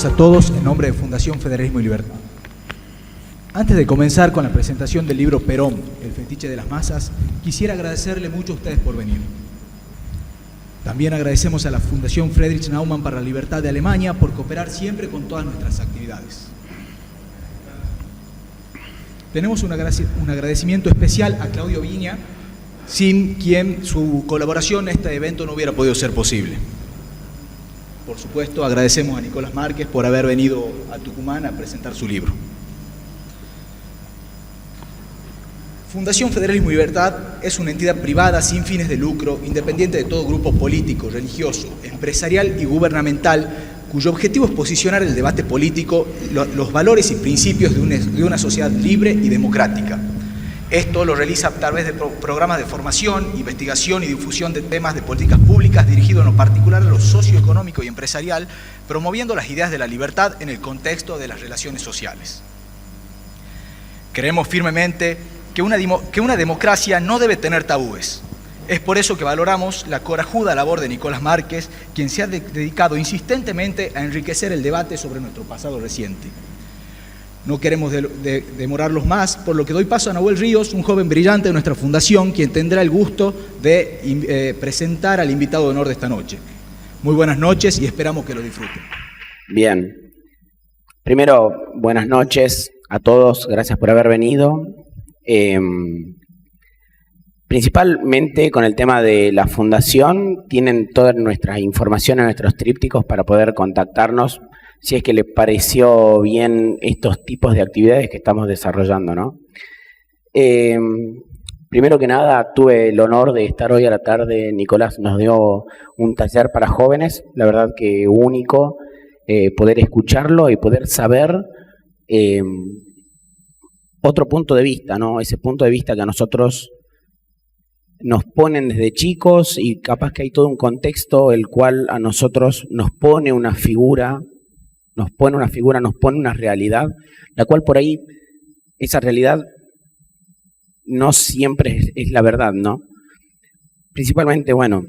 días a todos en nombre de Fundación Federalismo y Libertad. Antes de comenzar con la presentación del libro Perón, el fetiche de las masas, quisiera agradecerle mucho a ustedes por venir. También agradecemos a la Fundación Friedrich Naumann para la Libertad de Alemania por cooperar siempre con todas nuestras actividades. Tenemos un agradecimiento especial a Claudio Viña, sin quien su colaboración en este evento no hubiera podido ser posible. Por supuesto, agradecemos a Nicolás Márquez por haber venido a Tucumán a presentar su libro. Fundación Federalismo y Libertad es una entidad privada sin fines de lucro, independiente de todo grupo político, religioso, empresarial y gubernamental, cuyo objetivo es posicionar el debate político, los valores y principios de una sociedad libre y democrática. Esto lo realiza a través de programas de formación, investigación y difusión de temas de políticas públicas dirigidos en lo particular a lo socioeconómico y empresarial, promoviendo las ideas de la libertad en el contexto de las relaciones sociales. Creemos firmemente que una democracia no debe tener tabúes. Es por eso que valoramos la corajuda labor de Nicolás Márquez, quien se ha dedicado insistentemente a enriquecer el debate sobre nuestro pasado reciente. No queremos demorarlos más, por lo que doy paso a Nahuel Ríos, un joven brillante de nuestra fundación, quien tendrá el gusto de presentar al invitado de honor de esta noche. Muy buenas noches y esperamos que lo disfruten. Bien. Primero, buenas noches a todos, gracias por haber venido. Principalmente con el tema de la fundación, tienen toda nuestra información en nuestros trípticos para poder contactarnos si es que les pareció bien estos tipos de actividades que estamos desarrollando, ¿no? Primero que nada, tuve el honor de estar hoy a la tarde. Nicolás nos dio un taller para jóvenes, la verdad que único, poder escucharlo y poder saber otro punto de vista, ¿no? Ese punto de vista que a nosotros nos ponen desde chicos y capaz que hay todo un contexto el cual a nosotros nos pone una figura, nos pone una realidad, la cual por ahí, esa realidad no siempre es la verdad, ¿no? Principalmente, bueno,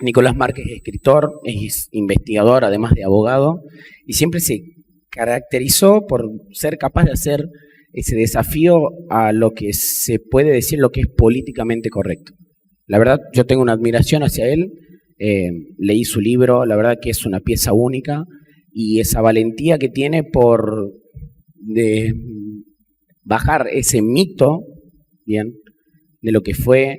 Nicolás Márquez es escritor, es investigador, además de abogado, y siempre se caracterizó por ser capaz de hacer ese desafío a lo que se puede decir lo que es políticamente correcto. La verdad, yo tengo una admiración hacia él, leí su libro, la verdad que es una pieza única, y esa valentía que tiene de bajar ese mito, bien, de lo que fue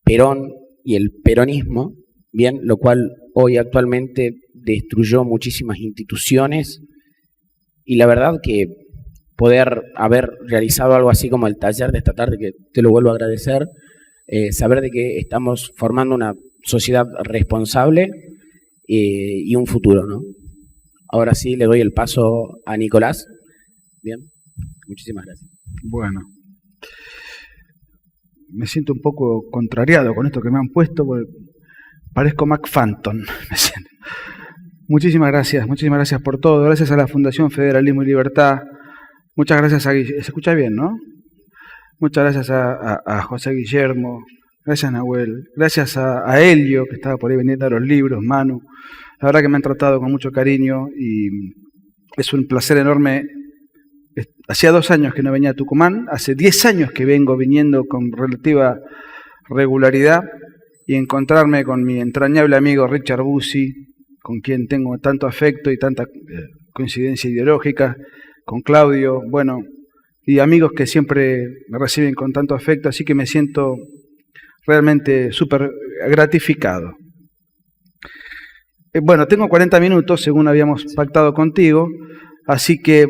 Perón y el peronismo, bien, lo cual hoy actualmente destruyó muchísimas instituciones, y la verdad que poder haber realizado algo así como el taller de esta tarde, que te lo vuelvo a agradecer, saber de que estamos formando una sociedad responsable y un futuro, ¿no? Ahora sí le doy el paso a Nicolás. Bien, muchísimas gracias. Bueno, me siento un poco contrariado con esto que me han puesto, porque parezco McPhantom, me siento. Muchísimas gracias por todo. Gracias a la Fundación Federalismo y Libertad. Muchas gracias a Guillermo. ¿Se escucha bien, no? Muchas gracias a José Guillermo. Gracias, Nahuel. Gracias a Helio, que estaba por ahí vendiendo los libros, Manu. La verdad que me han tratado con mucho cariño y es un placer enorme. Hacía 2 años que no venía a Tucumán, hace 10 años que vengo viniendo con relativa regularidad, y encontrarme con mi entrañable amigo Richard Bussi, con quien tengo tanto afecto y tanta coincidencia ideológica, con Claudio, bueno, y amigos que siempre me reciben con tanto afecto, así que me siento realmente súper gratificado. Bueno, tengo 40 minutos, según habíamos pactado contigo, así que,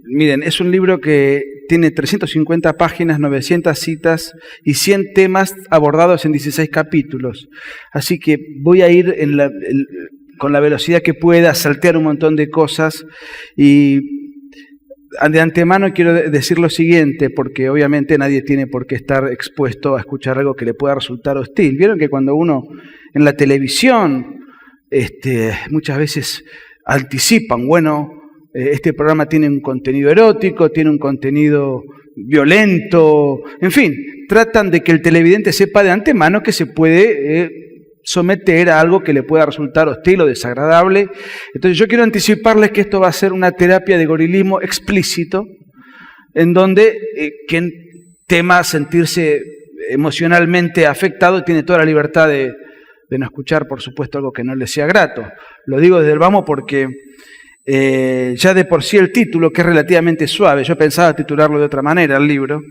miren, es un libro que tiene 350 páginas, 900 citas y 100 temas abordados en 16 capítulos. Así que voy a ir con la velocidad que pueda, saltear un montón de cosas, y de antemano quiero decir lo siguiente, porque obviamente nadie tiene por qué estar expuesto a escuchar algo que le pueda resultar hostil. Vieron que cuando uno en la televisión muchas veces anticipan, bueno, este programa tiene un contenido erótico, tiene un contenido violento, en fin, tratan de que el televidente sepa de antemano que se puede someter a algo que le pueda resultar hostil o desagradable. Entonces yo quiero anticiparles que esto va a ser una terapia de gorilismo explícito, en donde quien tema sentirse emocionalmente afectado tiene toda la libertad de no escuchar, por supuesto, algo que no le sea grato. Lo digo desde el vamos porque ya de por sí el título, que es relativamente suave, yo pensaba titularlo de otra manera el libro,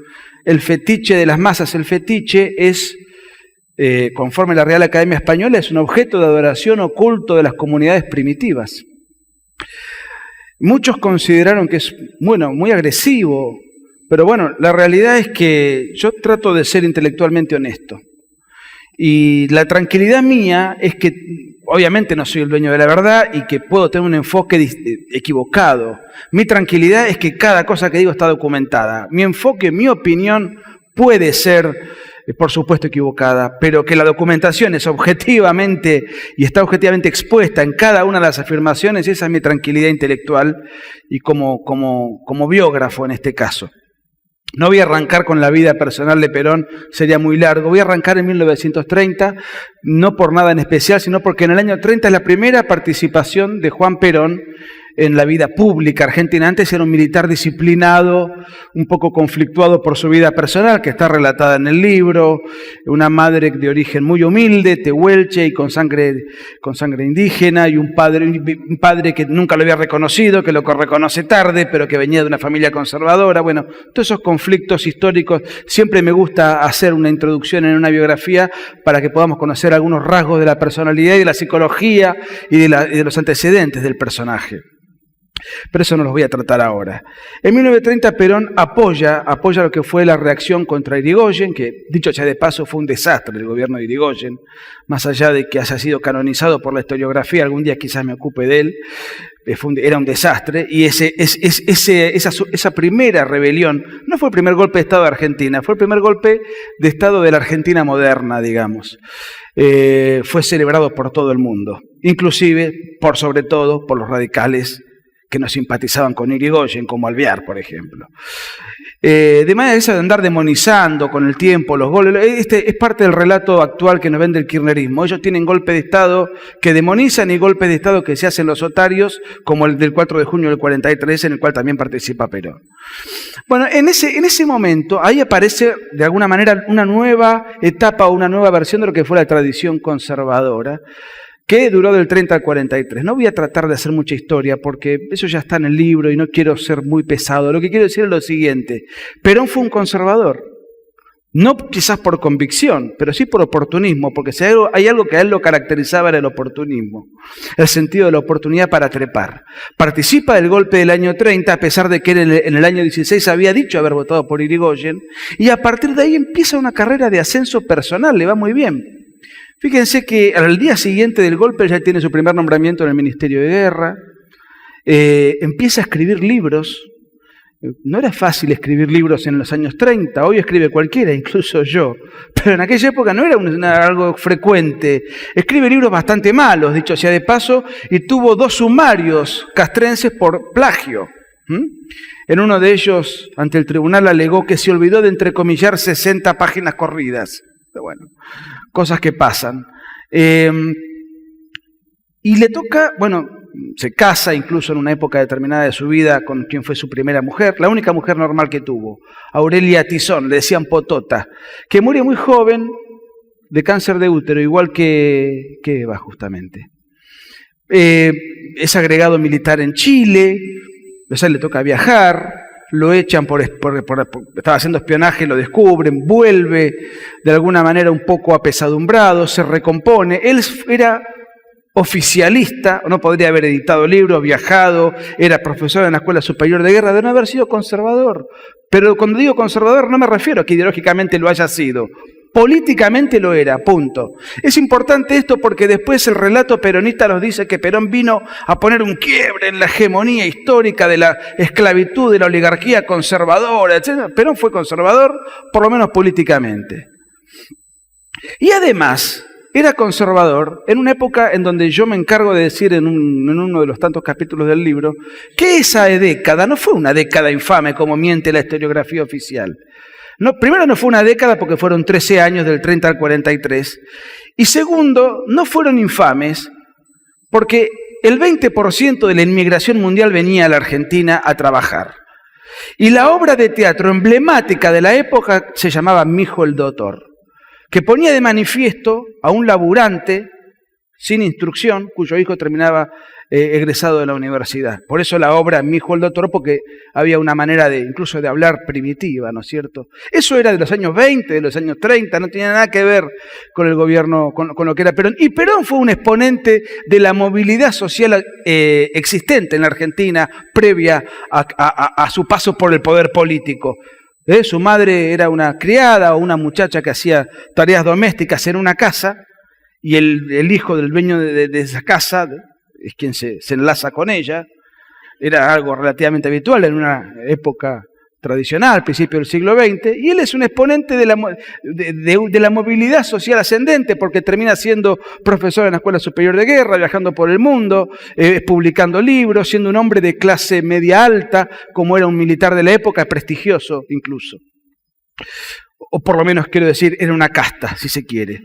El fetiche de las masas. El fetiche es, conforme a la Real Academia Española, es un objeto de adoración oculto de las comunidades primitivas. Muchos consideraron que es, bueno, muy agresivo, pero bueno, la realidad es que yo trato de ser intelectualmente honesto. Y la tranquilidad mía es que, obviamente no soy el dueño de la verdad y que puedo tener un enfoque equivocado. Mi tranquilidad es que cada cosa que digo está documentada. Mi enfoque, mi opinión puede ser, por supuesto, equivocada, pero que la documentación es objetivamente y está objetivamente expuesta en cada una de las afirmaciones, esa es mi tranquilidad intelectual y como biógrafo en este caso. No voy a arrancar con la vida personal de Perón, sería muy largo. Voy a arrancar en 1930, no por nada en especial, sino porque en el año 30 es la primera participación de Juan Perón en la vida pública argentina. Antes era un militar disciplinado, un poco conflictuado por su vida personal, que está relatada en el libro, una madre de origen muy humilde, tehuelche y con sangre indígena, y un padre que nunca lo había reconocido, que lo reconoce tarde, pero que venía de una familia conservadora. Bueno, todos esos conflictos históricos, siempre me gusta hacer una introducción en una biografía para que podamos conocer algunos rasgos de la personalidad y de la psicología y de los antecedentes del personaje. Pero eso no los voy a tratar ahora. En 1930 Perón apoya lo que fue la reacción contra Irigoyen, que dicho sea de paso fue un desastre el gobierno de Irigoyen, más allá de que haya sido canonizado por la historiografía, algún día quizás me ocupe de él, era un desastre, y esa primera rebelión no fue el primer golpe de Estado de Argentina, fue el primer golpe de Estado de la Argentina moderna, digamos. Fue celebrado por todo el mundo, inclusive, por sobre todo, por los radicales que no simpatizaban con Irigoyen, como Alvear, por ejemplo. De manera esa de andar demonizando con el tiempo los goles, es parte del relato actual que nos vende el kirchnerismo. Ellos tienen golpes de Estado que demonizan y golpes de Estado que se hacen los otarios, como el del 4 de junio del 43, en el cual también participa Perón. Bueno, en ese momento, ahí aparece de alguna manera una nueva etapa o una nueva versión de lo que fue la tradición conservadora, que duró del 30 al 43. No voy a tratar de hacer mucha historia porque eso ya está en el libro y no quiero ser muy pesado. Lo que quiero decir es lo siguiente. Perón fue un conservador. No quizás por convicción, pero sí por oportunismo, porque si hay algo que a él lo caracterizaba era el oportunismo, el sentido de la oportunidad para trepar. Participa del golpe del año 30, a pesar de que él en el año 16 había dicho haber votado por Irigoyen, y a partir de ahí empieza una carrera de ascenso personal, le va muy bien. Fíjense que al día siguiente del golpe ya tiene su primer nombramiento en el Ministerio de Guerra, empieza a escribir libros. No era fácil escribir libros en los años 30, hoy escribe cualquiera, incluso yo, pero en aquella época no era algo frecuente. Escribe libros bastante malos, dicho sea de paso, y tuvo 2 sumarios castrenses por plagio. En uno de ellos, ante el tribunal, alegó que se olvidó de entrecomillar 60 páginas corridas. Pero bueno, cosas que pasan. Y le toca, bueno, se casa incluso en una época determinada de su vida con quien fue su primera mujer, la única mujer normal que tuvo, Aurelia Tizón, le decían Potota, que muere muy joven de cáncer de útero, igual que Eva justamente. Es agregado militar en Chile, o sea, le toca viajar, lo echan estaba haciendo espionaje, lo descubren, vuelve de alguna manera un poco apesadumbrado, se recompone. Él era oficialista, no podría haber editado libros, viajado, era profesor en la Escuela Superior de Guerra, de no haber sido conservador. Pero cuando digo conservador no me refiero a que ideológicamente lo haya sido. Políticamente lo era, punto. Es importante esto porque después el relato peronista nos dice que Perón vino a poner un quiebre en la hegemonía histórica de la esclavitud, de la oligarquía conservadora, etc. Perón fue conservador, por lo menos políticamente. Y además, era conservador en una época en donde yo me encargo de decir en uno de los tantos capítulos del libro, que esa década no fue una década infame como miente la historiografía oficial. No, primero, no fue una década porque fueron 13 años, del 30 al 43. Y segundo, no fueron infames porque el 20% de la inmigración mundial venía a la Argentina a trabajar. Y la obra de teatro emblemática de la época se llamaba Mi hijo el doctor, que ponía de manifiesto a un laburante sin instrucción, cuyo hijo terminaba egresado de la universidad. Por eso la obra Mi hijo el doctor, porque había una manera incluso de hablar primitiva, ¿no es cierto? Eso era de los años 20, de los años 30, no tenía nada que ver con el gobierno, con lo que era Perón. Y Perón fue un exponente de la movilidad social existente en la Argentina previa a su paso por el poder político. Su madre era una criada o una muchacha que hacía tareas domésticas en una casa, y el hijo del dueño de esa casa es quien se enlaza con ella. Era algo relativamente habitual en una época tradicional, al principio del siglo XX, y él es un exponente de la movilidad social ascendente, porque termina siendo profesor en la Escuela Superior de Guerra, viajando por el mundo, publicando libros, siendo un hombre de clase media alta, como era un militar de la época, prestigioso incluso. O por lo menos, quiero decir, era una casta, si se quiere.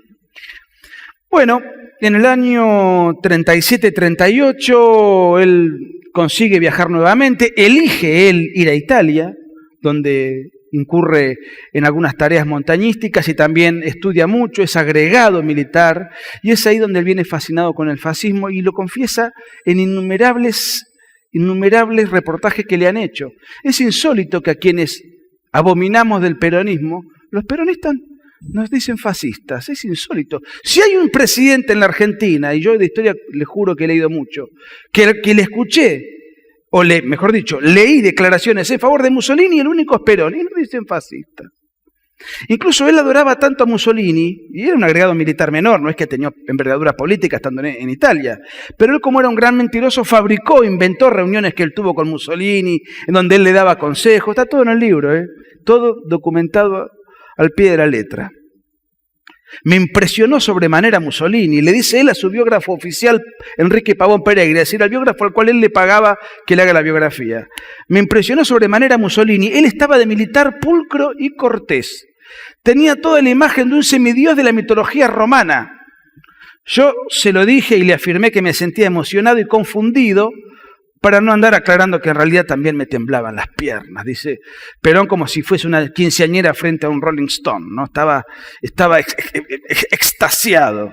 Bueno, en el año 37-38 él consigue viajar nuevamente, elige él ir a Italia, donde incurre en algunas tareas montañísticas y también estudia mucho, es agregado militar, y es ahí donde él viene fascinado con el fascismo y lo confiesa en innumerables reportajes que le han hecho. Es insólito que a quienes abominamos del peronismo, los peronistas nos dicen fascistas, es insólito. Si hay un presidente en la Argentina, y yo de historia le juro que he leído mucho, que le escuché, mejor dicho, leí declaraciones en favor de Mussolini, el único es Perón, y no dicen fascista. Incluso él adoraba tanto a Mussolini, y era un agregado militar menor, no es que tenía envergadura política estando en Italia, pero él, como era un gran mentiroso, inventó reuniones que él tuvo con Mussolini, en donde él le daba consejos, está todo en el libro, todo documentado al pie de la letra. Me impresionó sobremanera Mussolini, le dice él a su biógrafo oficial, Enrique Pavón Pereira, es decir, al biógrafo al cual él le pagaba que le haga la biografía. Me impresionó sobremanera Mussolini, él estaba de militar pulcro y cortés. Tenía toda la imagen de un semidios de la mitología romana. Yo se lo dije y le afirmé que me sentía emocionado y confundido, para no andar aclarando que en realidad también me temblaban las piernas, dice Perón, como si fuese una quinceañera frente a un Rolling Stone, ¿no? Estaba extasiado.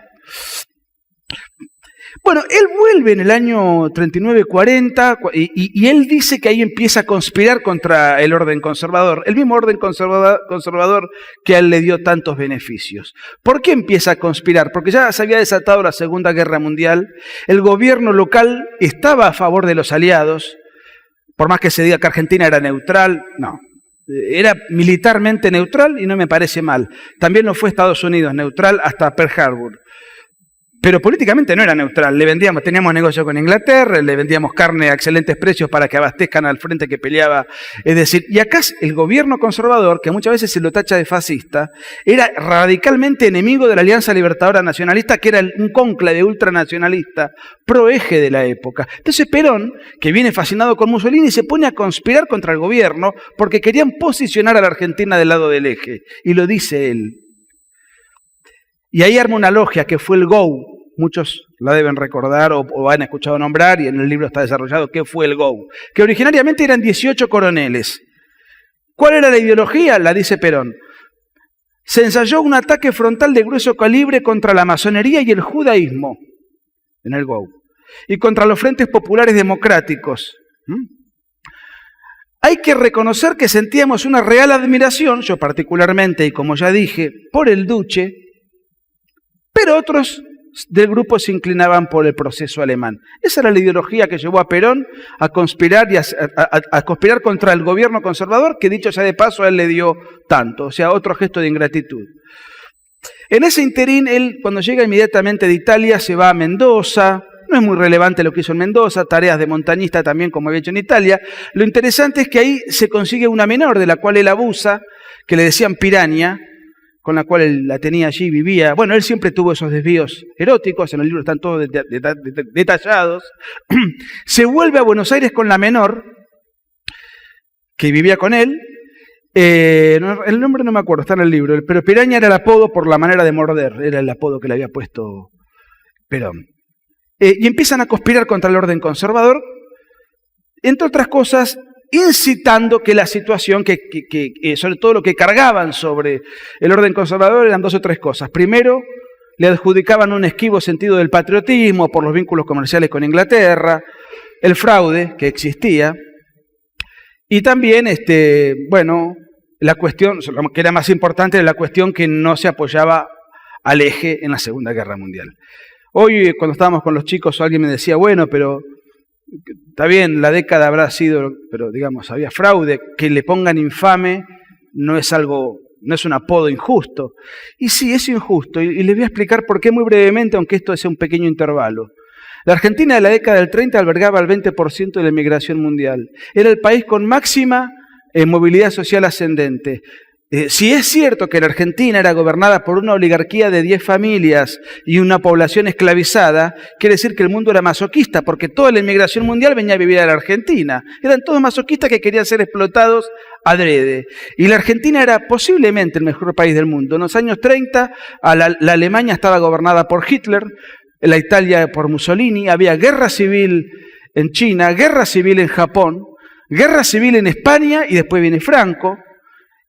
Bueno, él vuelve en el año 39-40 y él dice que ahí empieza a conspirar contra el orden conservador, el mismo orden conservador que a él le dio tantos beneficios. ¿Por qué empieza a conspirar? Porque ya se había desatado la Segunda Guerra Mundial, el gobierno local estaba a favor de los aliados, por más que se diga que Argentina era neutral, no. Era militarmente neutral y no me parece mal. También lo fue Estados Unidos, neutral hasta Pearl Harbor. Pero políticamente no era neutral, teníamos negocio con Inglaterra, le vendíamos carne a excelentes precios para que abastezcan al frente que peleaba. Es decir, y acá el gobierno conservador, que muchas veces se lo tacha de fascista, era radicalmente enemigo de la Alianza Libertadora Nacionalista, que era un cónclave ultranacionalista, proeje de la época. Entonces Perón, que viene fascinado con Mussolini, se pone a conspirar contra el gobierno porque querían posicionar a la Argentina del lado del eje, y lo dice él. Y ahí arma una logia que fue el GO. Muchos la deben recordar o han escuchado nombrar, y en el libro está desarrollado qué fue el GO. Que originariamente eran 18 coroneles. ¿Cuál era la ideología? La dice Perón. Se ensayó un ataque frontal de grueso calibre contra la masonería y el judaísmo en el GO. Y contra los frentes populares democráticos. Hay que reconocer que sentíamos una real admiración, yo particularmente, y como ya dije, por el Duce, pero otros del grupo se inclinaban por el proceso alemán. Esa era la ideología que llevó a Perón a conspirar y a conspirar contra el gobierno conservador, que dicho sea de paso a él le dio tanto, o sea, otro gesto de ingratitud. En ese interín, él cuando llega inmediatamente de Italia se va a Mendoza. No es muy relevante lo que hizo en Mendoza, tareas de montañista también como había hecho en Italia. Lo interesante es que ahí se consigue una menor de la cual él abusa, que le decían Piraña, con la cual él la tenía allí, vivía. Bueno, él siempre tuvo esos desvíos eróticos, en el libro están todos detallados. Se vuelve a Buenos Aires con la menor, que vivía con él, El nombre no me acuerdo, está en el libro, pero Piraña era el apodo por la manera de morder, era el apodo que le había puesto Perón. Y empiezan a conspirar contra el orden conservador, entre otras cosas, incitando que la situación, sobre todo lo que cargaban sobre el orden conservador eran 2 o 3 cosas. Primero, le adjudicaban un esquivo sentido del patriotismo por los vínculos comerciales con Inglaterra, el fraude que existía, y también, la cuestión, que era más importante, era la cuestión que no se apoyaba al eje en la Segunda Guerra Mundial. Hoy, cuando estábamos con los chicos, alguien me decía, bueno, pero está bien, la década habrá sido, pero digamos, había fraude, que le pongan infame no es un apodo injusto. Y sí, es injusto, y les voy a explicar por qué muy brevemente, aunque esto sea un pequeño intervalo. La Argentina de la década del 30 albergaba el 20% de la inmigración mundial. Era el país con máxima movilidad social ascendente. Si es cierto que la Argentina era gobernada por una oligarquía de 10 familias y una población esclavizada, quiere decir que el mundo era masoquista, porque toda la inmigración mundial venía a vivir a la Argentina. Eran todos masoquistas que querían ser explotados adrede. Y la Argentina era posiblemente el mejor país del mundo. En los años 30, la Alemania estaba gobernada por Hitler, la Italia por Mussolini, había guerra civil en China, guerra civil en Japón, guerra civil en España y después viene Franco.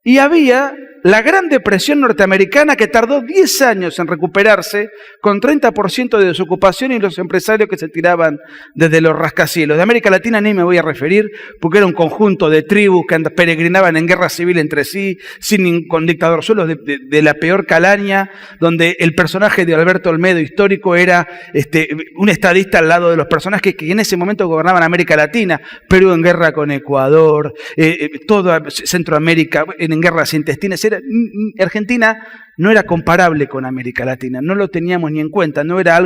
Y había la Gran Depresión norteamericana que tardó 10 años en recuperarse con 30% de desocupación y los empresarios que se tiraban desde los rascacielos. De América Latina ni me voy a referir porque era un conjunto de tribus que peregrinaban en guerra civil entre sí, con dictadorzuelos de la peor calaña, donde el personaje de Alberto Olmedo histórico era un estadista al lado de los personajes que en ese momento gobernaban América Latina, Perú en guerra con Ecuador, toda Centroamérica en guerras intestinas. Argentina no era comparable con América Latina, no lo teníamos ni en cuenta, no era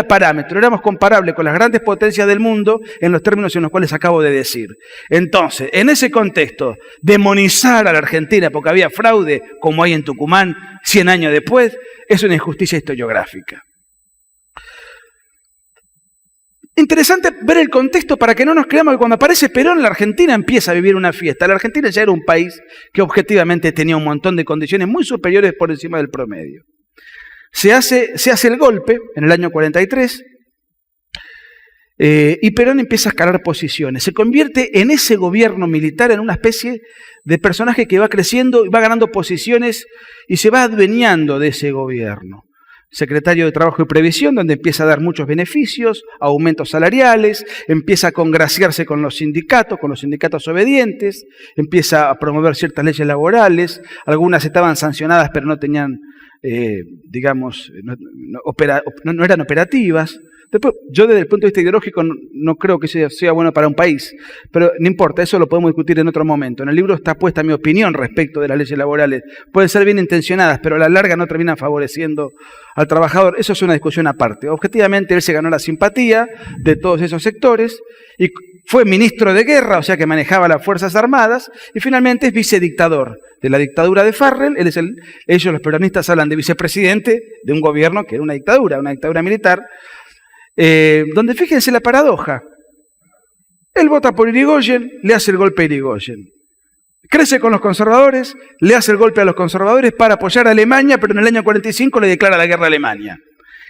parámetro, éramos comparables con las grandes potencias del mundo en los términos en los cuales acabo de decir. Entonces, en ese contexto, demonizar a la Argentina porque había fraude, como hay en Tucumán 100 años después, es una injusticia historiográfica. Interesante ver el contexto para que no nos creamos que cuando aparece Perón la Argentina empieza a vivir una fiesta. La Argentina ya era un país que objetivamente tenía un montón de condiciones muy superiores por encima del promedio. Se hace el golpe en el año 43 y Perón empieza a escalar posiciones. Se convierte en ese gobierno militar en una especie de personaje que va creciendo y va ganando posiciones y se va adueñando de ese gobierno. Secretario de Trabajo y Previsión, donde empieza a dar muchos beneficios, aumentos salariales, empieza a congraciarse con los sindicatos obedientes, empieza a promover ciertas leyes laborales, algunas estaban sancionadas pero no tenían, no eran operativas. Después, yo desde el punto de vista ideológico no creo que sea bueno para un país, pero no importa, eso lo podemos discutir en otro momento. En el libro está puesta mi opinión respecto de las leyes laborales. Pueden ser bien intencionadas, pero a la larga no terminan favoreciendo al trabajador. Eso es una discusión aparte. Objetivamente, él se ganó la simpatía de todos esos sectores y fue ministro de guerra, o sea que manejaba las Fuerzas Armadas, y finalmente es vicedictador de la dictadura de Farrell. Ellos, los peronistas, hablan de vicepresidente de un gobierno que era una dictadura militar. Donde fíjense la paradoja, él vota por Irigoyen, le hace el golpe a Irigoyen, crece con los conservadores, le hace el golpe a los conservadores para apoyar a Alemania, pero en el año 45 le declara la guerra a Alemania.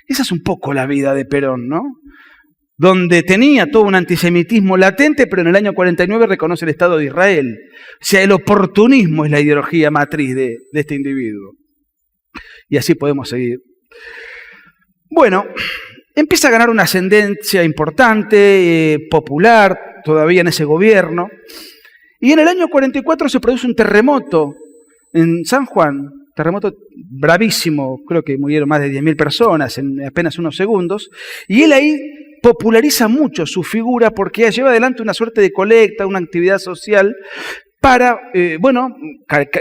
Esa es un poco la vida de Perón, ¿no? Donde tenía todo un antisemitismo latente, pero en el año 49 reconoce el Estado de Israel. O sea, el oportunismo es la ideología matriz de este individuo. Y así podemos seguir. Bueno, empieza a ganar una ascendencia importante, popular, todavía en ese gobierno. Y en el año 44 se produce un terremoto en San Juan, terremoto bravísimo, creo que murieron más de 10.000 personas en apenas unos segundos. Y él ahí populariza mucho su figura porque lleva adelante una suerte de colecta, una actividad social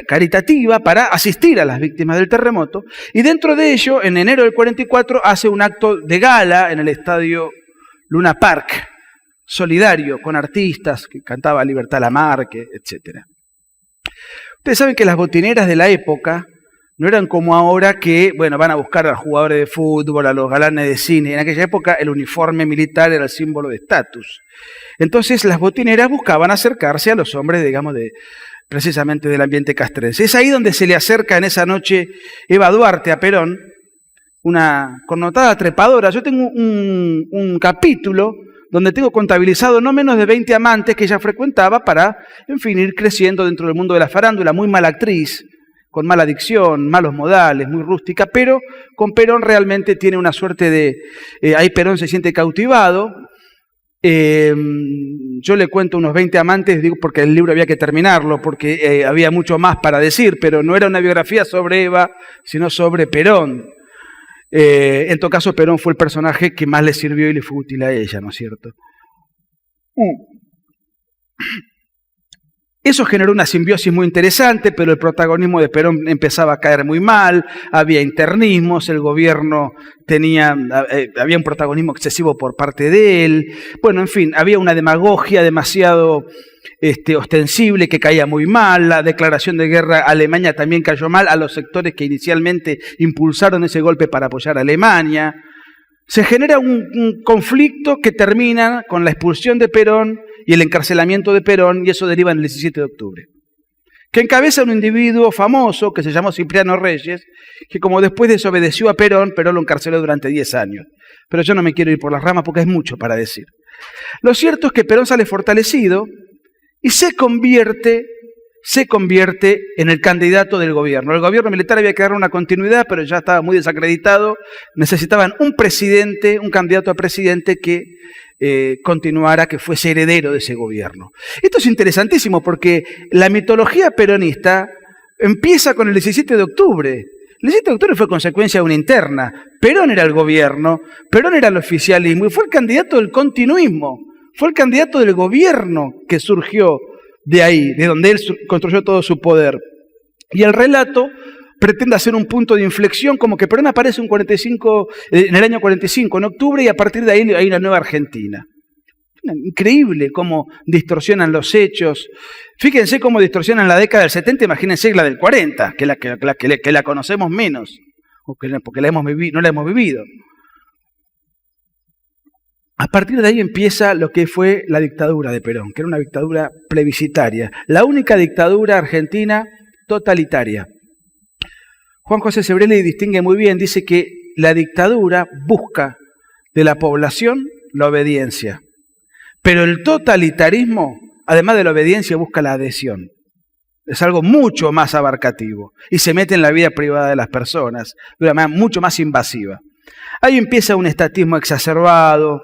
caritativa para asistir a las víctimas del terremoto, y dentro de ello, en enero del 44, hace un acto de gala en el estadio Luna Park, solidario, con artistas que cantaba Libertad Lamarque, etc. Ustedes saben que las botineras de la época no eran como ahora que, van a buscar a los jugadores de fútbol, a los galanes de cine. En aquella época el uniforme militar era el símbolo de estatus. Entonces las botineras buscaban acercarse a los hombres, digamos, de precisamente del ambiente castrense. Es ahí donde se le acerca en esa noche Eva Duarte a Perón, una connotada trepadora. Yo tengo un capítulo donde tengo contabilizado no menos de 20 amantes que ella frecuentaba para, en fin, ir creciendo dentro del mundo de la farándula. Muy mala actriz, con mala dicción, malos modales, muy rústica, pero con Perón realmente tiene una suerte de... ahí Perón se siente cautivado. Yo le cuento unos 20 amantes, digo, porque el libro había que terminarlo, porque había mucho más para decir, pero no era una biografía sobre Eva, sino sobre Perón. En todo caso, Perón fue el personaje que más le sirvió y le fue útil a ella, ¿no es cierto? Eso generó una simbiosis muy interesante, pero el protagonismo de Perón empezaba a caer muy mal, había internismos, el gobierno había un protagonismo excesivo por parte de él, bueno, en fin, había una demagogia demasiado ostensible que caía muy mal, la declaración de guerra a Alemania también cayó mal a los sectores que inicialmente impulsaron ese golpe para apoyar a Alemania. Se genera un conflicto que termina con la expulsión de Perón y el encarcelamiento de Perón, y eso deriva en el 17 de octubre, que encabeza un individuo famoso que se llamó Cipriano Reyes, que como después desobedeció a Perón, Perón lo encarceló durante 10 años. Pero yo no me quiero ir por las ramas porque es mucho para decir. Lo cierto es que Perón sale fortalecido y se convierte en el candidato del gobierno. El gobierno militar había que dar una continuidad, pero ya estaba muy desacreditado. Necesitaban un presidente, un candidato a presidente que continuara, que fuese heredero de ese gobierno. Esto es interesantísimo porque la mitología peronista empieza con el 17 de octubre. El 17 de octubre fue consecuencia de una interna. Perón era el gobierno, Perón era el oficialismo y fue el candidato del continuismo. Fue el candidato del gobierno que surgió de ahí, de donde él construyó todo su poder. Y el relato pretende hacer un punto de inflexión, como que Perón aparece en el año 45, en octubre, y a partir de ahí hay una nueva Argentina. Increíble cómo distorsionan los hechos. Fíjense cómo distorsionan la década del 70, imagínense la del 40, que la conocemos menos, porque no la hemos vivido. A partir de ahí empieza lo que fue la dictadura de Perón, que era una dictadura plebiscitaria, la única dictadura argentina totalitaria. Juan José Sebrelli distingue muy bien, dice que la dictadura busca de la población la obediencia, pero el totalitarismo, además de la obediencia, busca la adhesión. Es algo mucho más abarcativo y se mete en la vida privada de las personas de una manera mucho más invasiva. Ahí empieza un estatismo exacerbado,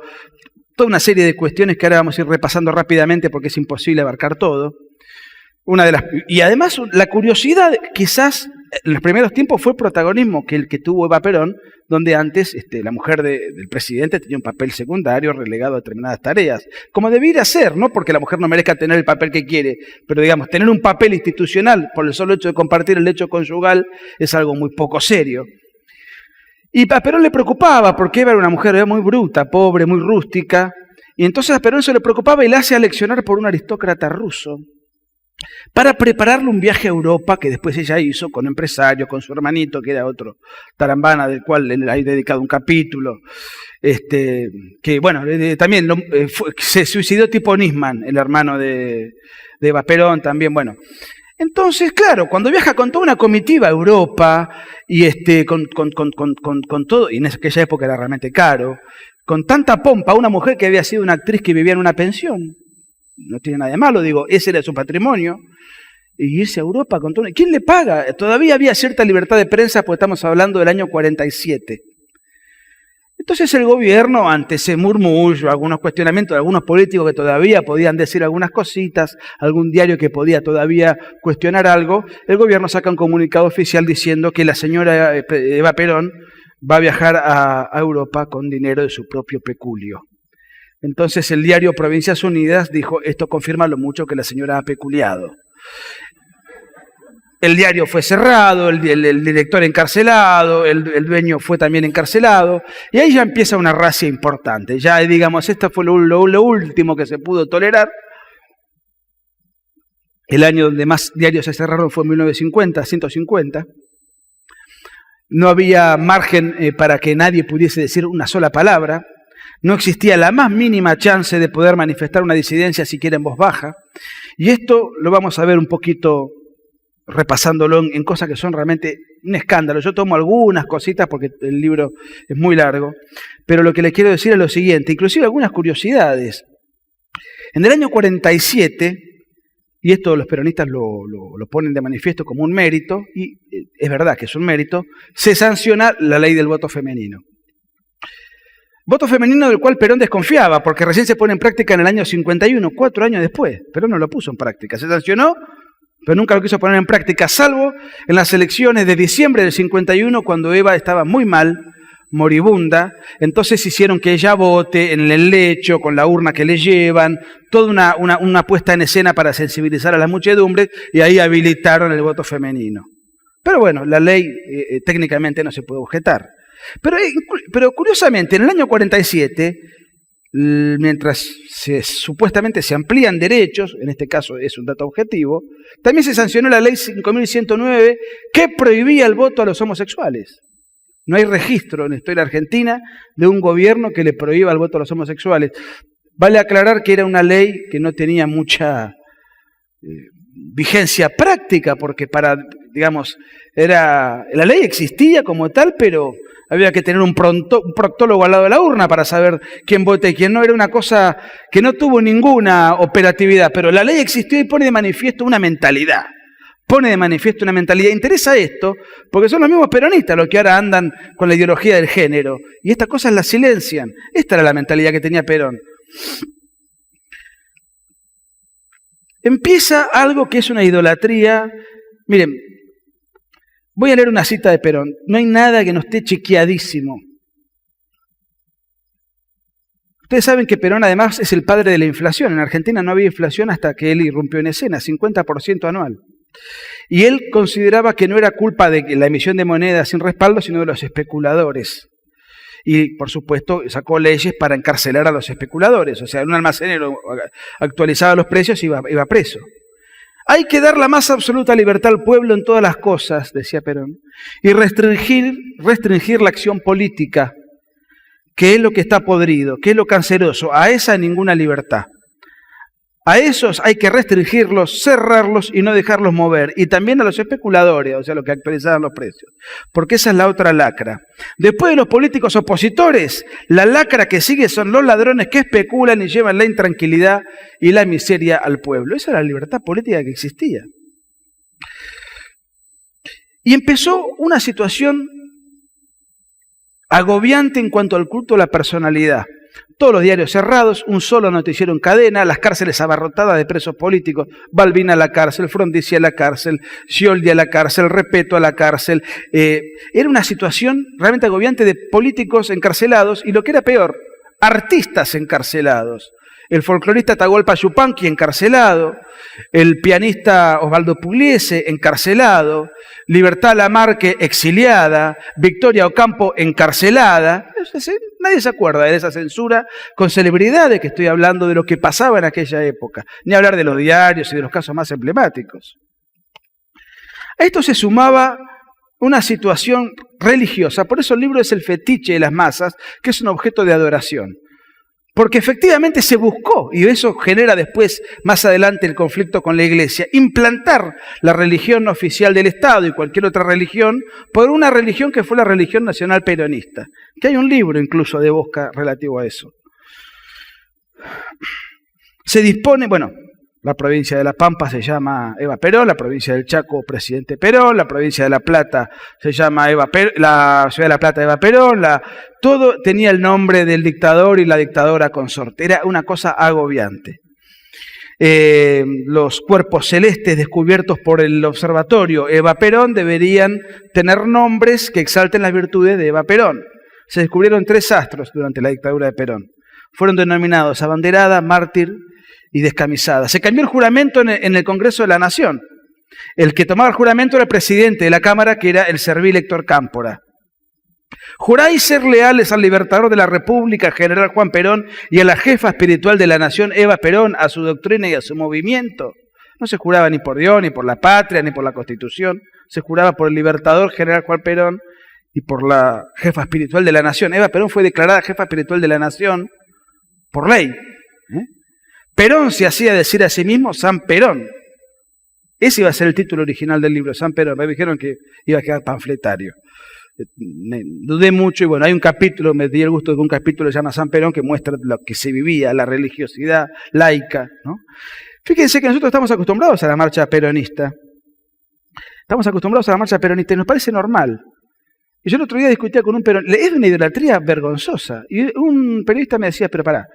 toda una serie de cuestiones que ahora vamos a ir repasando rápidamente porque es imposible abarcar todo. Y además la curiosidad, quizás en los primeros tiempos, fue el protagonismo que tuvo Eva Perón, donde antes la mujer del presidente tenía un papel secundario relegado a determinadas tareas, como debiera ser, no porque la mujer no merezca tener el papel que quiere, pero digamos, tener un papel institucional por el solo hecho de compartir el lecho conyugal es algo muy poco serio. Y a Perón le preocupaba, porque Eva era una mujer muy bruta, pobre, muy rústica, y entonces a Perón se le preocupaba y le hace aleccionar por un aristócrata ruso para prepararle un viaje a Europa que después ella hizo con empresarios, con su hermanito, que era otro tarambana, del cual le hay dedicado un capítulo, que bueno, también se suicidó tipo Nisman, el hermano de Eva Perón también, bueno. Entonces, claro, cuando viaja con toda una comitiva a Europa, y con todo, y en aquella época era realmente caro, con tanta pompa, una mujer que había sido una actriz que vivía en una pensión, no tiene nada de malo, digo, ese era su patrimonio, y irse a Europa con todo. ¿Quién le paga? Todavía había cierta libertad de prensa, porque estamos hablando del año 47. Entonces el gobierno, ante ese murmullo, algunos cuestionamientos de algunos políticos que todavía podían decir algunas cositas, algún diario que podía todavía cuestionar algo, el gobierno saca un comunicado oficial diciendo que la señora Eva Perón va a viajar a Europa con dinero de su propio peculio. Entonces el diario Provincias Unidas dijo, esto confirma lo mucho que la señora ha peculiado. El diario fue cerrado, el director encarcelado, el dueño fue también encarcelado, y ahí ya empieza una racia importante. Ya, digamos, esta fue lo último que se pudo tolerar. El año donde más diarios se cerraron fue en 1950, 150. No había margen para que nadie pudiese decir una sola palabra. No existía la más mínima chance de poder manifestar una disidencia siquiera en voz baja. Y esto lo vamos a ver un poquito repasándolo en cosas que son realmente un escándalo. Yo tomo algunas cositas porque el libro es muy largo, pero lo que les quiero decir es lo siguiente, inclusive algunas curiosidades. En el año 47, y esto los peronistas lo ponen de manifiesto como un mérito, y es verdad que es un mérito, se sanciona la ley del voto femenino. Voto femenino del cual Perón desconfiaba, porque recién se pone en práctica en el año 51, 4 años después. Perón no lo puso en práctica, se sancionó, pero nunca lo quiso poner en práctica, salvo en las elecciones de diciembre del 51, cuando Eva estaba muy mal, moribunda. Entonces hicieron que ella vote en el lecho, con la urna que le llevan, toda una puesta en escena para sensibilizar a las muchedumbres, y ahí habilitaron el voto femenino. Pero bueno, la ley técnicamente no se puede objetar. Pero curiosamente, en el año 47, mientras supuestamente se amplían derechos, en este caso es un dato objetivo, también se sancionó la ley 5.109 que prohibía el voto a los homosexuales. No hay registro en la historia argentina de un gobierno que le prohíba el voto a los homosexuales. Vale aclarar que era una ley que no tenía mucha vigencia práctica, porque la ley existía como tal, pero había que tener un proctólogo al lado de la urna para saber quién vota y quién no. Era una cosa que no tuvo ninguna operatividad, pero la ley existió y pone de manifiesto una mentalidad. Interesa esto porque son los mismos peronistas los que ahora andan con la ideología del género y estas cosas las silencian. Esta era la mentalidad que tenía Perón. Empieza algo que es una idolatría. Miren, voy a leer una cita de Perón. No hay nada que no esté chequeadísimo. Ustedes saben que Perón además es el padre de la inflación. En Argentina no había inflación hasta que él irrumpió en escena, 50% anual. Y él consideraba que no era culpa de la emisión de monedas sin respaldo, sino de los especuladores. Y, por supuesto, sacó leyes para encarcelar a los especuladores. O sea, un almacenero actualizaba los precios y iba preso. Hay que dar la más absoluta libertad al pueblo en todas las cosas, decía Perón, y restringir la acción política, que es lo que está podrido, que es lo canceroso. A esa ninguna libertad. A esos hay que restringirlos, cerrarlos y no dejarlos mover. Y también a los especuladores, o sea, los que actualizaban los precios. Porque esa es la otra lacra. Después de los políticos opositores, la lacra que sigue son los ladrones que especulan y llevan la intranquilidad y la miseria al pueblo. Esa era la libertad política que existía. Y empezó una situación agobiante en cuanto al culto a la personalidad. Todos los diarios cerrados, un solo noticiero en cadena, las cárceles abarrotadas de presos políticos, Balbín a la cárcel, Frondizi a la cárcel, Scioldi a la cárcel, Repetto a la cárcel. Era una situación realmente agobiante de políticos encarcelados y lo que era peor, artistas encarcelados. El folclorista Atahualpa Yupanqui encarcelado, el pianista Osvaldo Pugliese encarcelado, Libertad Lamarque exiliada, Victoria Ocampo encarcelada. Nadie se acuerda de esa censura con celebridades, que estoy hablando de lo que pasaba en aquella época, ni hablar de los diarios y de los casos más emblemáticos. A esto se sumaba una situación religiosa, por eso el libro es el fetiche de las masas, que es un objeto de adoración. Porque efectivamente se buscó, y eso genera después, más adelante, el conflicto con la Iglesia, implantar la religión oficial del Estado y cualquier otra religión por una religión que fue la religión nacional peronista. Que hay un libro incluso de Bosca relativo a eso. Se dispone, la provincia de La Pampa se llama Eva Perón, la provincia del Chaco, presidente Perón, la provincia de La Plata se llama la ciudad de La Plata, Eva Perón, todo tenía el nombre del dictador y la dictadora consorte. Era una cosa agobiante. Los cuerpos celestes descubiertos por el observatorio Eva Perón deberían tener nombres que exalten las virtudes de Eva Perón. Se descubrieron 3 astros durante la dictadura de Perón. Fueron denominados abanderada, mártir y descamisada. Se cambió el juramento en el Congreso de la Nación. El que tomaba el juramento era el presidente de la Cámara, que era el servil Héctor Cámpora. Juráis ser leales al libertador de la República, general Juan Perón, y a la jefa espiritual de la nación, Eva Perón, a su doctrina y a su movimiento. No se juraba ni por Dios, ni por la patria, ni por la Constitución. Se juraba por el libertador, general Juan Perón, y por la jefa espiritual de la nación. Eva Perón fue declarada jefa espiritual de la nación por ley. Perón se hacía decir a sí mismo San Perón. Ese iba a ser el título original del libro, San Perón. Me dijeron que iba a quedar panfletario. Me dudé mucho y bueno, hay un capítulo, me di el gusto de que un capítulo se llama San Perón que muestra lo que se vivía, la religiosidad laica, ¿no? Fíjense que nosotros estamos acostumbrados a la marcha peronista. Estamos acostumbrados a la marcha peronista y nos parece normal. Y yo el otro día discutía con un peronista, es una idolatría vergonzosa. Y un periodista me decía, pero pará,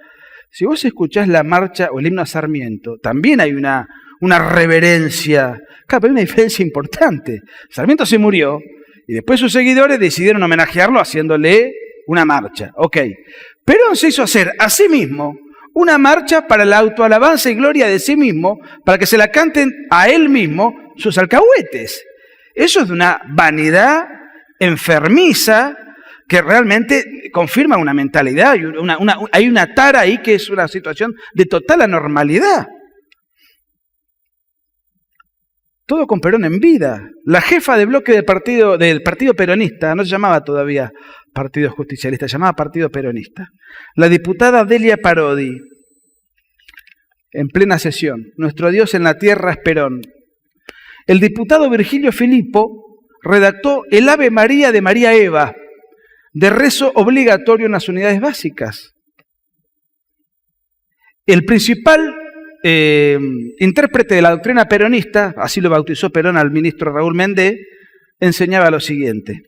si vos escuchás la marcha o el himno a Sarmiento, también hay una reverencia. Claro, pero hay una diferencia importante. Sarmiento se murió y después sus seguidores decidieron homenajearlo haciéndole una marcha. Ok. Perón se hizo hacer a sí mismo una marcha para la autoalabanza y gloria de sí mismo, para que se la canten a él mismo sus alcahuetes. Eso es de una vanidad enfermiza que realmente confirma una mentalidad. Hay una tara ahí que es una situación de total anormalidad. Todo con Perón en vida. La jefa de bloque del partido peronista, no se llamaba todavía Partido Justicialista, se llamaba Partido Peronista. La diputada Delia Parodi, en plena sesión, nuestro Dios en la tierra es Perón. El diputado Virgilio Filippo redactó el Ave María de María Eva, de rezo obligatorio en las unidades básicas. El principal intérprete de la doctrina peronista, así lo bautizó Perón al ministro Raúl Mendé, enseñaba lo siguiente: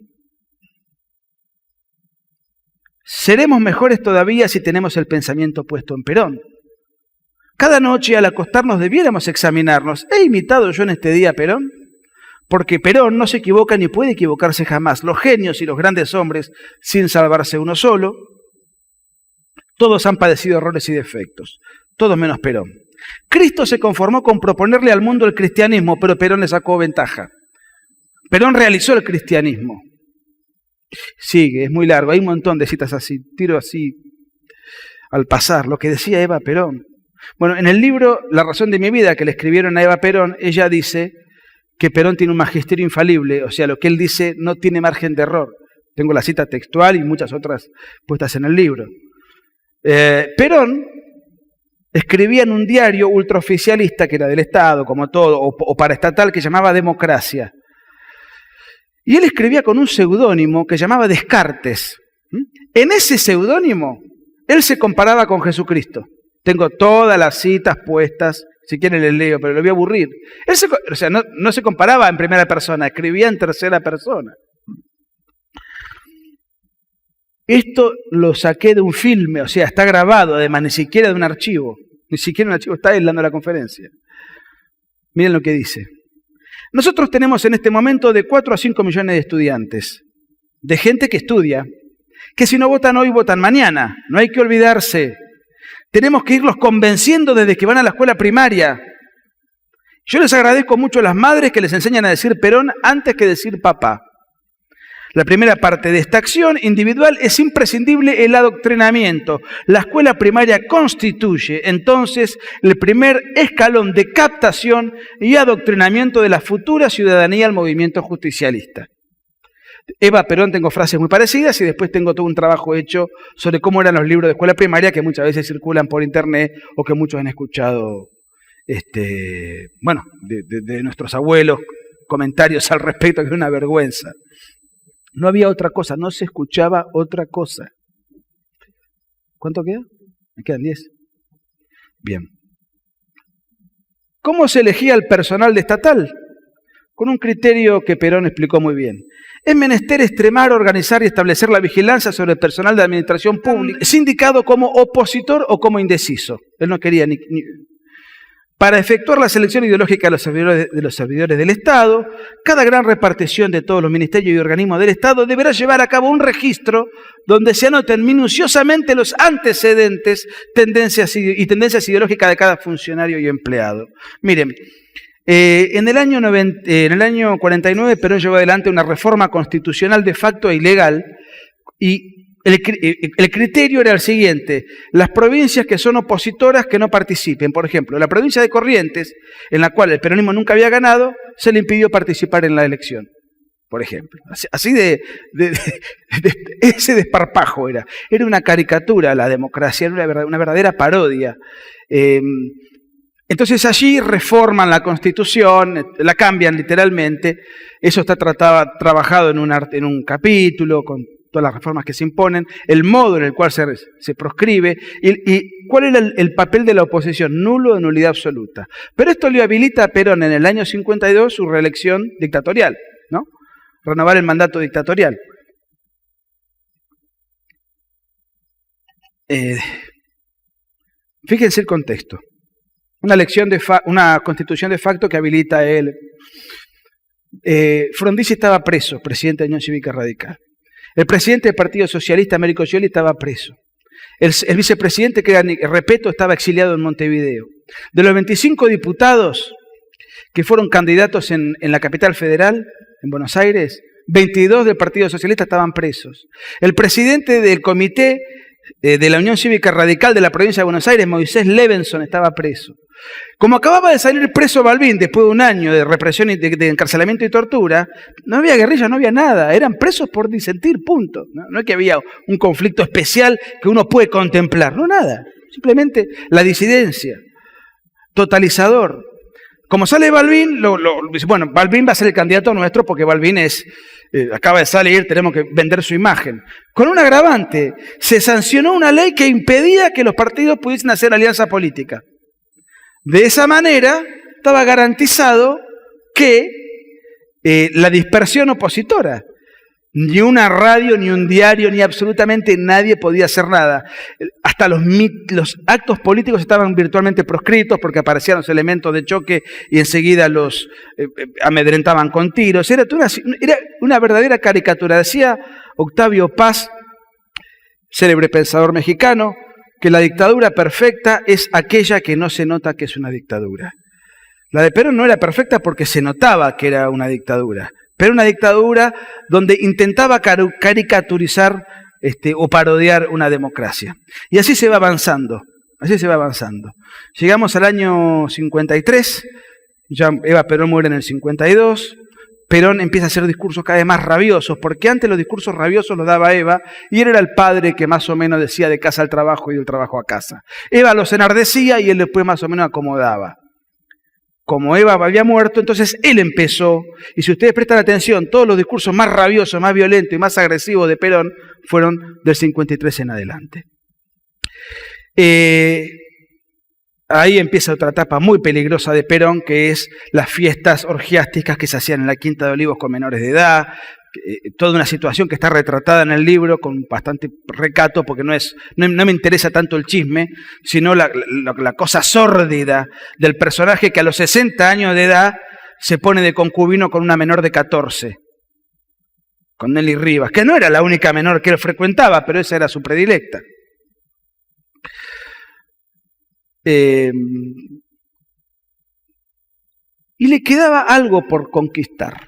seremos mejores todavía si tenemos el pensamiento puesto en Perón. Cada noche al acostarnos debiéramos examinarnos. ¿He imitado yo en este día a Perón? Porque Perón no se equivoca ni puede equivocarse jamás. Los genios y los grandes hombres, sin salvarse uno solo, todos han padecido errores y defectos, todos menos Perón. Cristo se conformó con proponerle al mundo el cristianismo, pero Perón le sacó ventaja. Perón realizó el cristianismo. Sigue, es muy largo, hay un montón de citas así, tiro así al pasar, lo que decía Eva Perón. Bueno, en el libro La razón de mi vida, que le escribieron a Eva Perón, ella dice que Perón tiene un magisterio infalible, o sea, lo que él dice no tiene margen de error. Tengo la cita textual y muchas otras puestas en el libro. Perón escribía en un diario ultraoficialista que era del Estado, como todo, o paraestatal, que llamaba Democracia. Y él escribía con un seudónimo que llamaba Descartes. En ese seudónimo, él se comparaba con Jesucristo. Tengo todas las citas puestas, si quieren les leo, pero lo voy a aburrir. Él no se comparaba en primera persona, escribía en tercera persona. Esto lo saqué de un filme, o sea, está grabado, además, ni siquiera de un archivo. Ni siquiera un archivo, está él dando la conferencia. Miren lo que dice. Nosotros tenemos en este momento de 4 a 5 millones de estudiantes, de gente que estudia, que si no votan hoy, votan mañana. No hay que olvidarse. Tenemos que irlos convenciendo desde que van a la escuela primaria. Yo les agradezco mucho a las madres que les enseñan a decir Perón antes que decir papá. La primera parte de esta acción individual es imprescindible el adoctrinamiento. La escuela primaria constituye entonces el primer escalón de captación y adoctrinamiento de la futura ciudadanía al movimiento justicialista. Eva Perón tengo frases muy parecidas y después tengo todo un trabajo hecho sobre cómo eran los libros de escuela primaria que muchas veces circulan por internet o que muchos han escuchado, de nuestros abuelos, comentarios al respecto, que es una vergüenza. No había otra cosa, no se escuchaba otra cosa. ¿Cuánto queda? Me quedan 10. Bien. ¿Cómo se elegía el personal de estatal? Con un criterio que Perón explicó muy bien. Es menester extremar, organizar y establecer la vigilancia sobre el personal de administración pública. Es indicado como opositor o como indeciso. Él no quería ni para efectuar la selección ideológica de los servidores del Estado, cada gran repartición de todos los ministerios y organismos del Estado deberá llevar a cabo un registro donde se anoten minuciosamente los antecedentes, tendencias ideológicas de cada funcionario y empleado. Miren, en el año 49 Perón llevó adelante una reforma constitucional de facto e ilegal y el criterio era el siguiente: las provincias que son opositoras que no participen. Por ejemplo, la provincia de Corrientes, en la cual el peronismo nunca había ganado, se le impidió participar en la elección. por ejemplo. Así de ese desparpajo era. Era una caricatura la democracia, era una verdadera parodia. Entonces allí reforman la Constitución, la cambian literalmente. Eso está trabajado en un capítulo, con todas las reformas que se imponen, el modo en el cual se proscribe y cuál era el papel de la oposición, nulo de nulidad absoluta. Pero esto le habilita a Perón en el año 52 su reelección dictatorial, ¿no? Renovar el mandato dictatorial. Fíjense el contexto. Una constitución de facto que habilita a él. Frondizi estaba preso, presidente de Unión Cívica Radical. El presidente del Partido Socialista, Américo Scioli, estaba preso. El vicepresidente, que era Repetto, estaba exiliado en Montevideo. De los 25 diputados que fueron candidatos en la capital federal, en Buenos Aires, 22 del Partido Socialista estaban presos. El presidente del comité de la Unión Cívica Radical de la provincia de Buenos Aires, Moisés Levenson, estaba preso. Como acababa de salir preso Balbín después de un año de represión y de encarcelamiento y tortura, no había guerrilla, no había nada, eran presos por disentir, punto. No es que había un conflicto especial que uno puede contemplar, no, nada, simplemente la disidencia, totalizador. Como sale Balbín, bueno, Balbín va a ser el candidato nuestro porque Balbín acaba de salir, tenemos que vender su imagen. Con un agravante, se sancionó una ley que impedía que los partidos pudiesen hacer alianza política. De esa manera, estaba garantizado que la dispersión opositora, ni una radio, ni un diario, ni absolutamente nadie podía hacer nada. Hasta los actos políticos estaban virtualmente proscritos porque aparecían los elementos de choque y enseguida los amedrentaban con tiros. Era una verdadera caricatura. Decía Octavio Paz, célebre pensador mexicano, que la dictadura perfecta es aquella que no se nota que es una dictadura. La de Perón no era perfecta porque se notaba que era una dictadura, pero una dictadura donde intentaba caricaturizar o parodiar una democracia. Y así se va avanzando, Llegamos al año 53, ya Eva Perón muere en el 52, Perón empieza a hacer discursos cada vez más rabiosos, porque antes los discursos rabiosos los daba Eva, y él era el padre que más o menos decía de casa al trabajo y del trabajo a casa. Eva los enardecía y él después más o menos acomodaba. Como Eva había muerto, entonces él empezó, y si ustedes prestan atención, todos los discursos más rabiosos, más violentos y más agresivos de Perón fueron del 53 en adelante. Ahí empieza otra etapa muy peligrosa de Perón, que es las fiestas orgiásticas que se hacían en la Quinta de Olivos con menores de edad, toda una situación que está retratada en el libro con bastante recato, porque no me interesa tanto el chisme, sino la cosa sórdida del personaje que a los 60 años de edad se pone de concubino con una menor de 14, con Nelly Rivas, que no era la única menor que él frecuentaba, pero esa era su predilecta. Y le quedaba algo por conquistar,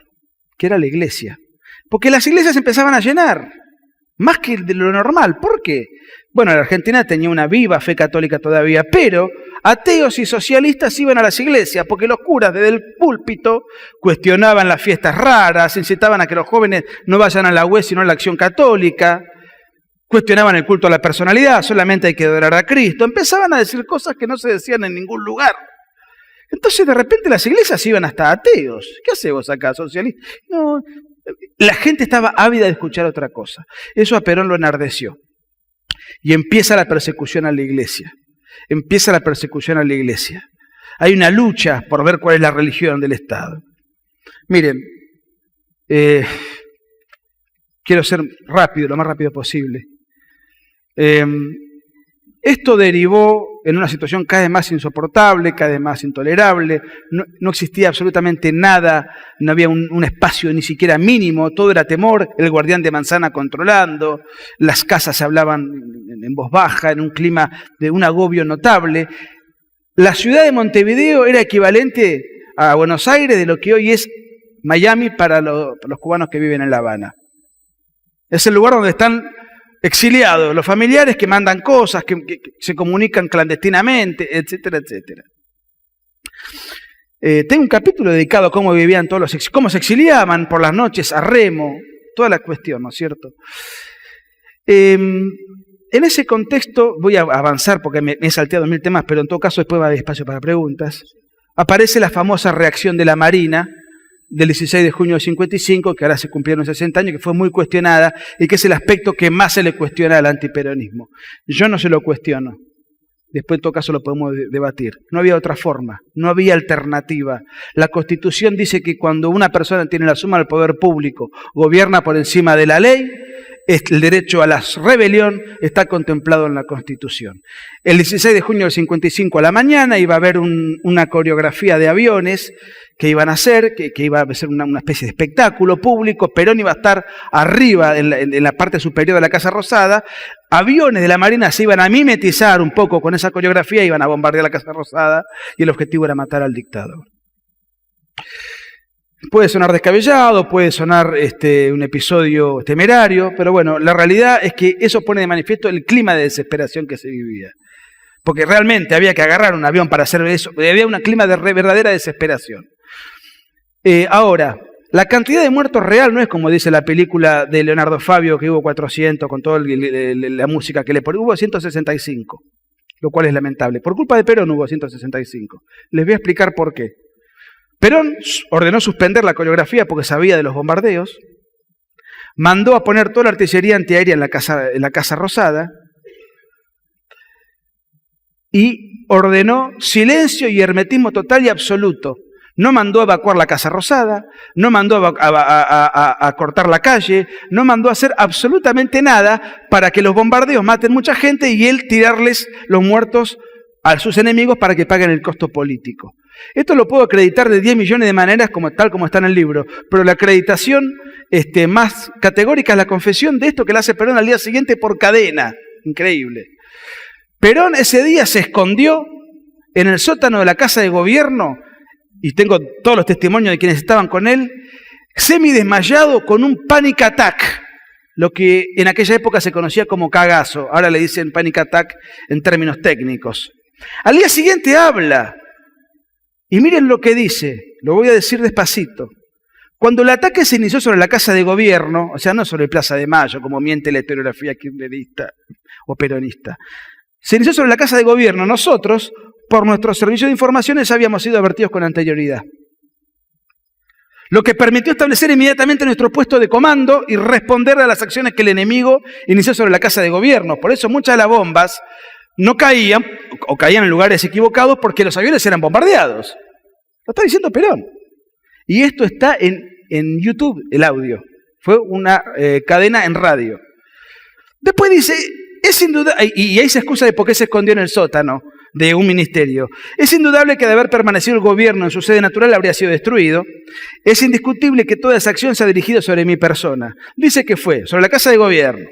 que era la iglesia. Porque las iglesias empezaban a llenar, más que de lo normal. ¿Por qué? Bueno, la Argentina tenía una viva fe católica todavía, pero ateos y socialistas iban a las iglesias, porque los curas desde el púlpito cuestionaban las fiestas raras, incitaban a que los jóvenes no vayan a la UE sino a la Acción Católica, cuestionaban el culto a la personalidad, solamente hay que adorar a Cristo. Empezaban a decir cosas que no se decían en ningún lugar. Entonces de repente las iglesias iban hasta ateos. ¿Qué haces vos acá, socialista? No, la gente estaba ávida de escuchar otra cosa. Eso a Perón lo enardeció. Y empieza la persecución a la iglesia. Hay una lucha por ver cuál es la religión del Estado. Miren, quiero ser rápido, lo más rápido posible. Esto derivó en una situación cada vez más insoportable, cada vez más intolerable. No existía absolutamente nada, no había un espacio ni siquiera mínimo, todo era temor, el guardián de manzana controlando, las casas se hablaban en voz baja, en un clima de un agobio notable. La ciudad de Montevideo era equivalente a Buenos Aires de lo que hoy es Miami para los cubanos que viven en La Habana. Es el lugar donde están exiliados los familiares que mandan cosas, que se comunican clandestinamente, etcétera, etcétera. Tengo un capítulo dedicado a cómo vivían todos los cómo se exiliaban por las noches a remo, toda la cuestión, ¿no es cierto? En ese contexto, voy a avanzar porque me he salteado 1000 temas, pero en todo caso después va a haber espacio para preguntas. Aparece la famosa reacción de la Marina del 16 de junio del 55, que ahora se cumplieron 60 años, que fue muy cuestionada y que es el aspecto que más se le cuestiona al antiperonismo. Yo no se lo cuestiono. Después en todo caso lo podemos debatir. No había otra forma, no había alternativa. La Constitución dice que cuando una persona tiene la suma del poder público, gobierna por encima de la ley, el derecho a la rebelión está contemplado en la Constitución. El 16 de junio del 55 a la mañana iba a haber una coreografía de aviones que iban a hacer, que iba a ser una especie de espectáculo público. Perón iba a estar arriba, en la parte superior de la Casa Rosada. Aviones de la Marina se iban a mimetizar un poco con esa coreografía, iban a bombardear la Casa Rosada y el objetivo era matar al dictador. Puede sonar descabellado, puede sonar un episodio temerario, pero bueno, la realidad es que eso pone de manifiesto el clima de desesperación que se vivía. Porque realmente había que agarrar un avión para hacer eso, había un clima de verdadera desesperación. Ahora, la cantidad de muertos real no es como dice la película de Leonardo Fabio, que hubo 400 con toda la música que le ponen, hubo 165, lo cual es lamentable. Por culpa de Perón hubo 165. Les voy a explicar por qué. Perón ordenó suspender la coreografía porque sabía de los bombardeos, mandó a poner toda la artillería antiaérea en la Casa Rosada y ordenó silencio y hermetismo total y absoluto. No mandó a evacuar la Casa Rosada, no mandó a cortar la calle, no mandó a hacer absolutamente nada para que los bombardeos maten mucha gente y él tirarles los muertos a sus enemigos para que paguen el costo político. Esto lo puedo acreditar de 10 millones de maneras, tal como está en el libro, pero la acreditación más categórica es la confesión de esto que le hace Perón al día siguiente por cadena. Increíble. Perón ese día se escondió en el sótano de la Casa de Gobierno, y tengo todos los testimonios de quienes estaban con él, semidesmayado con un panic attack, lo que en aquella época se conocía como cagazo, ahora le dicen panic attack en términos técnicos. Al día siguiente habla, y miren lo que dice, lo voy a decir despacito. Cuando el ataque se inició sobre la Casa de Gobierno, o sea, no sobre Plaza de Mayo, como miente la historiografía kirchnerista o peronista, se inició sobre la Casa de Gobierno, nosotros, por nuestro servicio de informaciones, habíamos sido advertidos con anterioridad. Lo que permitió establecer inmediatamente nuestro puesto de comando y responder a las acciones que el enemigo inició sobre la Casa de Gobierno. Por eso muchas de las bombas no caían, o caían en lugares equivocados, porque los aviones eran bombardeados. Lo está diciendo Perón. Y esto está en YouTube, el audio. Fue una cadena en radio. Después dice, es indudable, y ahí se excusa de por qué se escondió en el sótano de un ministerio. Es indudable que de haber permanecido el gobierno en su sede natural habría sido destruido. Es indiscutible que toda esa acción se ha dirigido sobre mi persona. Dice que fue sobre la Casa de Gobierno,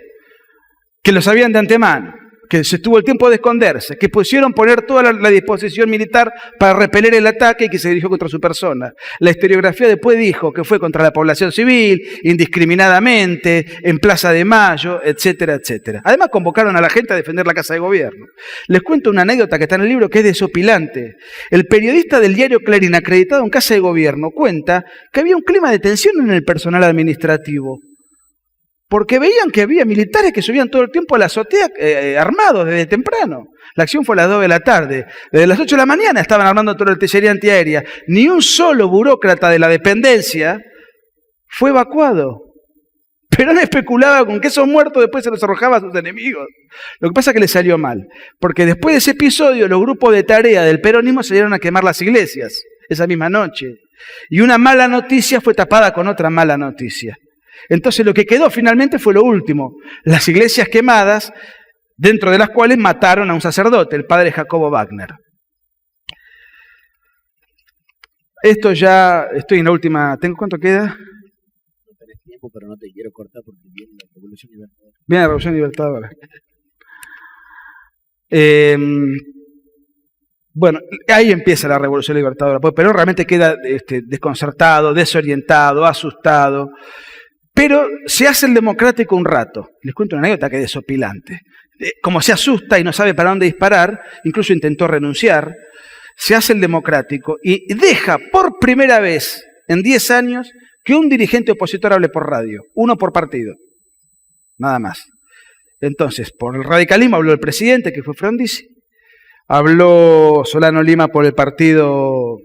que lo sabían de antemano, que se tuvo el tiempo de esconderse, que pusieron poner toda la disposición militar para repeler el ataque y que se dirigió contra su persona. La historiografía después dijo que fue contra la población civil, indiscriminadamente, en Plaza de Mayo, etcétera, etcétera. Además convocaron a la gente a defender la Casa de Gobierno. Les cuento una anécdota que está en el libro que es desopilante. El periodista del diario Clarín, acreditado en Casa de Gobierno, cuenta que había un clima de tensión en el personal administrativo, porque veían que había militares que subían todo el tiempo a la azotea armados desde temprano. La acción fue a las 2 de la tarde. Desde las 8 de la mañana estaban armando toda la artillería antiaérea. Ni un solo burócrata de la dependencia fue evacuado. Perón especulaba con que esos muertos después se los arrojaba a sus enemigos. Lo que pasa es que le salió mal, porque después de ese episodio los grupos de tarea del peronismo salieron a quemar las iglesias esa misma noche. Y una mala noticia fue tapada con otra mala noticia. Entonces lo que quedó finalmente fue lo último, las iglesias quemadas, dentro de las cuales mataron a un sacerdote, el padre Jacobo Wagner. Esto ya, estoy en la última, ¿cuánto queda? No tenés tiempo, pero no te quiero cortar porque viene la Revolución Libertadora. Viene la Revolución Libertadora. Bueno, ahí empieza la Revolución Libertadora, pero realmente queda desconcertado, desorientado, asustado. Pero se hace el democrático un rato. Les cuento una anécdota que es desopilante. Como se asusta y no sabe para dónde disparar, incluso intentó renunciar, se hace el democrático y deja por primera vez en 10 años que un dirigente opositor hable por radio, uno por partido, nada más. Entonces, por el radicalismo habló el presidente, que fue Frondizi, habló Solano Lima por el Partido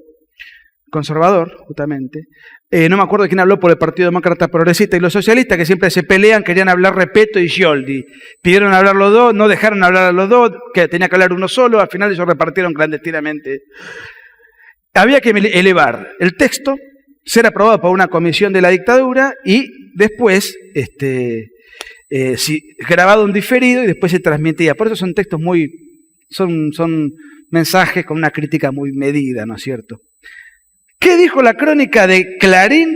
Conservador, justamente. No me acuerdo de quién habló por el Partido Demócrata Progresista, y los socialistas, que siempre se pelean, querían hablar Repetto y Scioldi. Pidieron hablar los dos, no dejaron hablar a los dos, que tenía que hablar uno solo, al final ellos repartieron clandestinamente. Había que elevar el texto, ser aprobado por una comisión de la dictadura y después grabado en diferido y después se transmitía. Por eso son textos son mensajes con una crítica muy medida, ¿no es cierto? ¿Qué dijo la crónica de Clarín?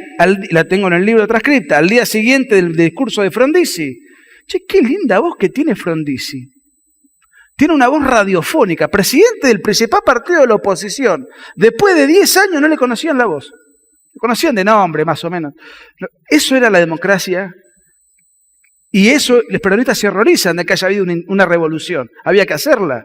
La tengo en el libro transcripta, al día siguiente del discurso de Frondizi. Che, qué linda voz que tiene Frondizi. Tiene una voz radiofónica, presidente del principal partido de la oposición. Después de 10 años no le conocían la voz. Le conocían de nombre, más o menos. Eso era la democracia. Y eso, los peronistas se horrorizan de que haya habido una revolución. Había que hacerla.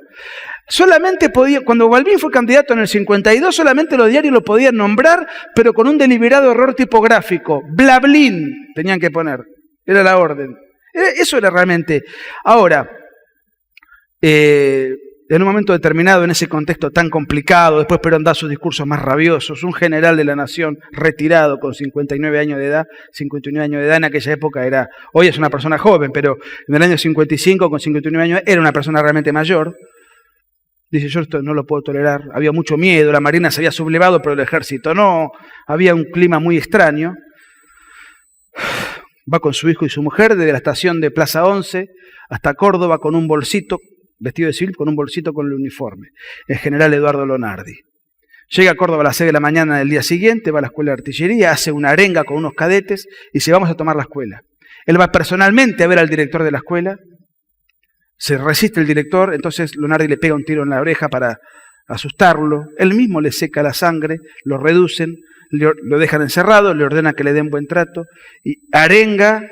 Solamente cuando Balbín fue candidato en el 52, solamente los diarios lo podían nombrar, pero con un deliberado error tipográfico. Blablín tenían que poner. Era la orden. Eso era realmente. Ahora, en un momento determinado, en ese contexto tan complicado, después Perón da sus discursos más rabiosos, un general de la nación retirado con 59 años de edad en aquella época hoy es una persona joven, pero en el año 55 con 59 años era una persona realmente mayor. Dice, yo esto no lo puedo tolerar, había mucho miedo, la marina se había sublevado, pero el ejército no, había un clima muy extraño. Va con su hijo y su mujer desde la estación de Plaza 11 hasta Córdoba con un bolsito, vestido de civil, con un bolsito con el uniforme. El general Eduardo Lonardi. Llega a Córdoba a las 6 de la mañana del día siguiente, va a la escuela de artillería, hace una arenga con unos cadetes y dice, vamos a tomar la escuela. Él va personalmente a ver al director de la escuela, se resiste el director, entonces Lonardi le pega un tiro en la oreja para asustarlo, él mismo le seca la sangre, lo reducen, lo dejan encerrado, le ordena que le den buen trato y arenga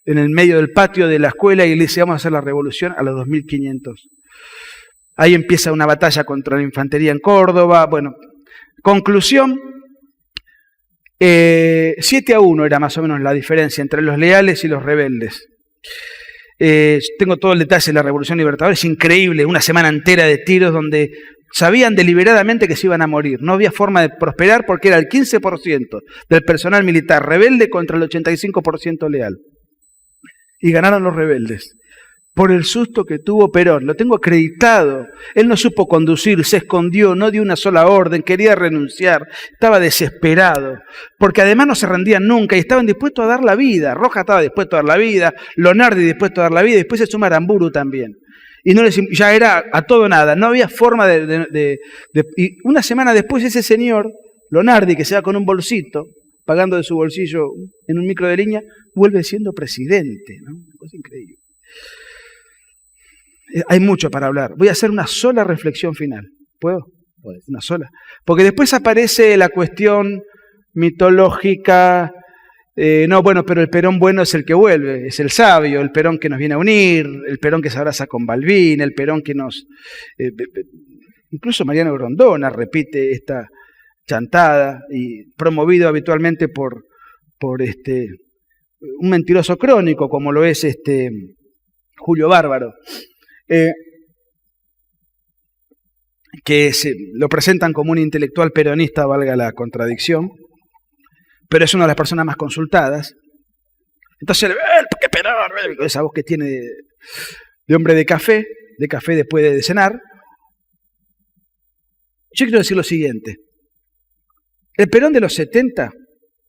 en el medio del patio de la escuela y le dice, vamos a hacer la revolución a los 2500. Ahí empieza una batalla contra la infantería en Córdoba. Bueno, conclusión, 7-1 era más o menos la diferencia entre los leales y los rebeldes. Tengo todo el detalle de la Revolución Libertadora, es increíble, una semana entera de tiros donde sabían deliberadamente que se iban a morir. No había forma de prosperar porque era el 15% del personal militar rebelde contra el 85% leal. Y ganaron los rebeldes. Por el susto que tuvo Perón, lo tengo acreditado. Él no supo conducir, se escondió, no dio una sola orden, quería renunciar, estaba desesperado, porque además no se rendían nunca y estaban dispuestos a dar la vida. Rojas estaba dispuesto a dar la vida, Lonardi dispuesto a dar la vida, y después se suma Aramburu también. Y ya era a todo nada, no había forma y una semana después ese señor, Lonardi, que se va con un bolsito, pagando de su bolsillo en un micro de línea, vuelve siendo presidente, ¿no? Una cosa increíble. Hay mucho para hablar. Voy a hacer una sola reflexión final. ¿Puedo? Una sola. Porque después aparece la cuestión mitológica. No, bueno, pero el Perón bueno es el que vuelve, es el sabio, el Perón que nos viene a unir, el Perón que se abraza con Balbín, el Perón que nos... incluso Mariano Grondona repite esta chantada, y promovido habitualmente por un mentiroso crónico, como lo es Julio Bárbaro. Que lo presentan como un intelectual peronista, valga la contradicción, pero es una de las personas más consultadas. Entonces, ¿qué Perón? Esa voz que tiene de hombre de café después de cenar. Yo quiero decir lo siguiente. El Perón de los 70,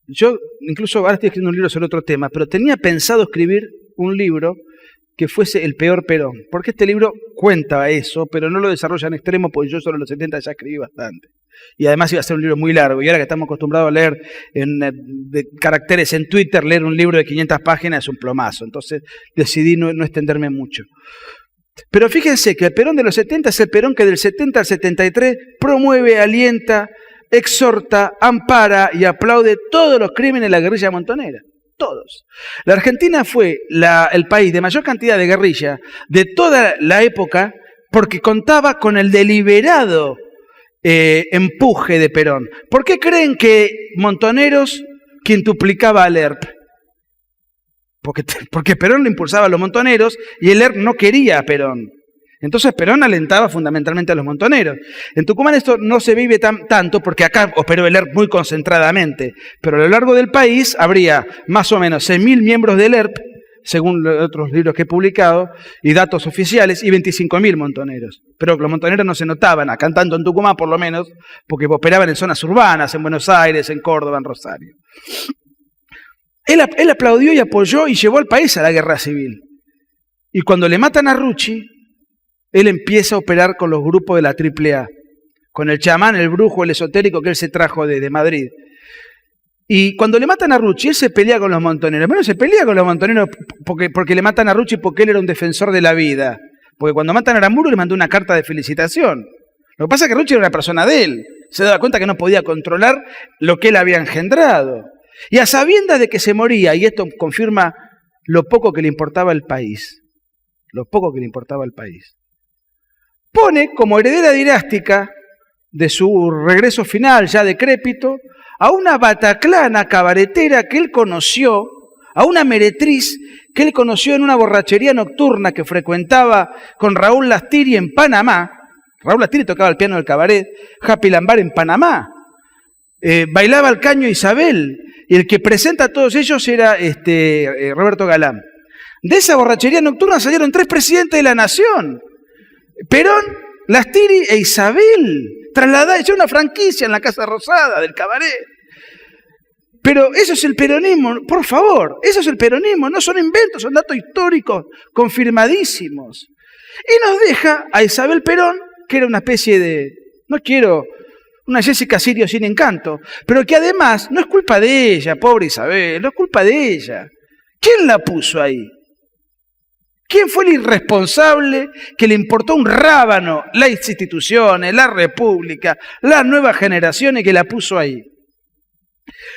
yo incluso ahora estoy escribiendo un libro sobre otro tema, pero tenía pensado escribir un libro que fuese el peor Perón, porque este libro cuenta eso, pero no lo desarrolla en extremo, porque yo sobre los 70 ya escribí bastante. Y además iba a ser un libro muy largo, y ahora que estamos acostumbrados a leer de caracteres en Twitter, leer un libro de 500 páginas es un plomazo, entonces decidí no extenderme mucho. Pero fíjense que el Perón de los 70 es el Perón que del 70 al 73 promueve, alienta, exhorta, ampara y aplaude todos los crímenes de la guerrilla montonera. Todos. La Argentina fue el país de mayor cantidad de guerrilla de toda la época porque contaba con el deliberado empuje de Perón. ¿Por qué creen que Montoneros quintuplicaba al ERP? Porque Perón le impulsaba a los montoneros y el ERP no quería a Perón. Entonces Perón alentaba fundamentalmente a los montoneros. En Tucumán esto no se vive tanto porque acá operó el ERP muy concentradamente, pero a lo largo del país habría más o menos 6.000 miembros del ERP, según otros libros que he publicado, y datos oficiales, y 25.000 montoneros. Pero los montoneros no se notaban, acá tanto en Tucumán por lo menos, porque operaban en zonas urbanas, en Buenos Aires, en Córdoba, en Rosario. Él aplaudió y apoyó y llevó al país a la guerra civil. Y cuando le matan a Rucci, él empieza a operar con los grupos de la AAA, con el chamán, el brujo, el esotérico que él se trajo de Madrid. Y cuando le matan a Rucci, él se pelea con los montoneros. Bueno, se pelea con los montoneros porque le matan a Rucci porque él era un defensor de la vida. Porque cuando matan a Aramburu le mandó una carta de felicitación. Lo que pasa es que Rucci era una persona de él. Se daba cuenta que no podía controlar lo que él había engendrado. Y a sabiendas de que se moría, y esto confirma lo poco que le importaba al país, lo poco que le importaba al país, pone como heredera dinástica de su regreso final, ya decrépito, a una bataclana cabaretera que él conoció, a una meretriz que él conoció en una borrachería nocturna que frecuentaba con Raúl Lastiri en Panamá. Raúl Lastiri tocaba el piano del cabaret, Happy Lambar en Panamá. Bailaba el caño Isabel, y el que presenta a todos ellos era Roberto Galán. De esa borrachería nocturna salieron 3 presidentes de la nación: Perón, Lastiri e Isabel. Trasladada, ya una franquicia en la Casa Rosada del cabaret. Pero eso es el peronismo, por favor, eso es el peronismo, no son inventos, son datos históricos confirmadísimos. Y nos deja a Isabel Perón, que era una especie de, una Jessica Sirio sin encanto, pero que además no es culpa de ella, pobre Isabel, no es culpa de ella. ¿Quién la puso ahí? ¿Quién fue el irresponsable que le importó un rábano las instituciones, la república, las nuevas generaciones que la puso ahí?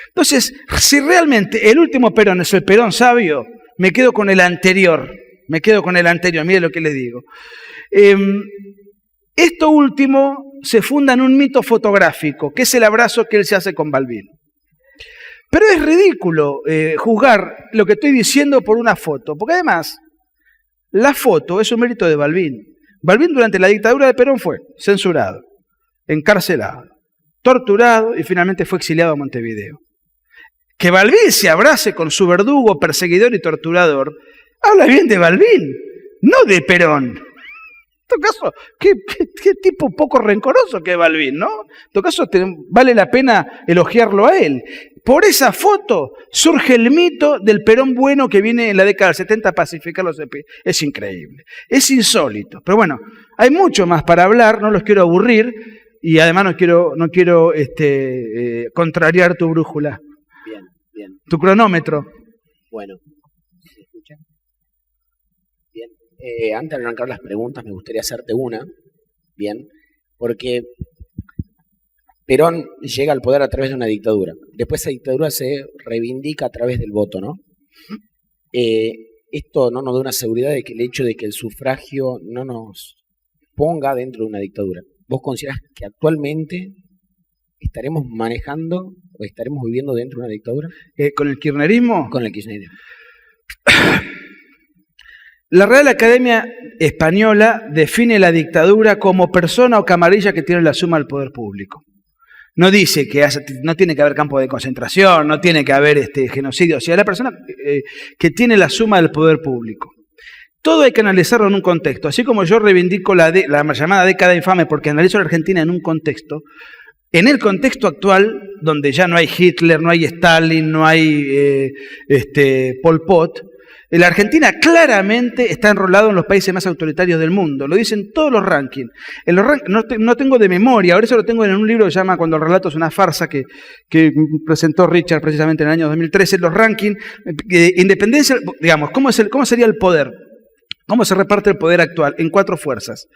Entonces, si realmente el último Perón es el Perón sabio, me quedo con el anterior, mire lo que le digo. Esto último se funda en un mito fotográfico, que es el abrazo que él se hace con Balbín. Pero es ridículo juzgar lo que estoy diciendo por una foto, porque además la foto es un mérito de Balbín. Balbín durante la dictadura de Perón fue censurado, encarcelado, torturado y finalmente fue exiliado a Montevideo. Que Balbín se abrace con su verdugo, perseguidor y torturador, habla bien de Balbín, no de Perón. En todo caso, qué tipo poco rencoroso que es Balbín, ¿no? En todo caso, vale la pena elogiarlo a él. Por esa foto surge el mito del Perón bueno que viene en la década del 70 a pacificar los EP. Es increíble, es insólito. Pero bueno, hay mucho más para hablar, no los quiero aburrir y además no quiero contrariar tu brújula. Bien. Tu cronómetro. Bueno, ¿se escucha? Bien. Antes de arrancar las preguntas, me gustaría hacerte una. Bien. Porque Perón llega al poder a través de una dictadura. Después esa dictadura se reivindica a través del voto, ¿no? Esto no nos da una seguridad de que el hecho de que el sufragio no nos ponga dentro de una dictadura. ¿Vos considerás que actualmente estaremos manejando o estaremos viviendo dentro de una dictadura? ¿Con el kirchnerismo? Con el kirchnerismo. La Real Academia Española define la dictadura como persona o camarilla que tiene la suma del poder público. No dice que no tiene que haber campo de concentración, no tiene que haber genocidio, o sea, la persona que tiene la suma del poder público. Todo hay que analizarlo en un contexto. Así como yo reivindico la llamada década infame porque analizo a la Argentina en un contexto, en el contexto actual, donde ya no hay Hitler, no hay Stalin, no hay Pol Pot, la Argentina claramente está enrolado en los países más autoritarios del mundo. Lo dicen todos los rankings. No tengo de memoria, ahora eso lo tengo en un libro que se llama Cuando el relato es una farsa, que presentó Richard precisamente en el año 2013. Los rankings, independencia, digamos, ¿cómo sería el poder? ¿Cómo se reparte el poder actual? En 4 fuerzas.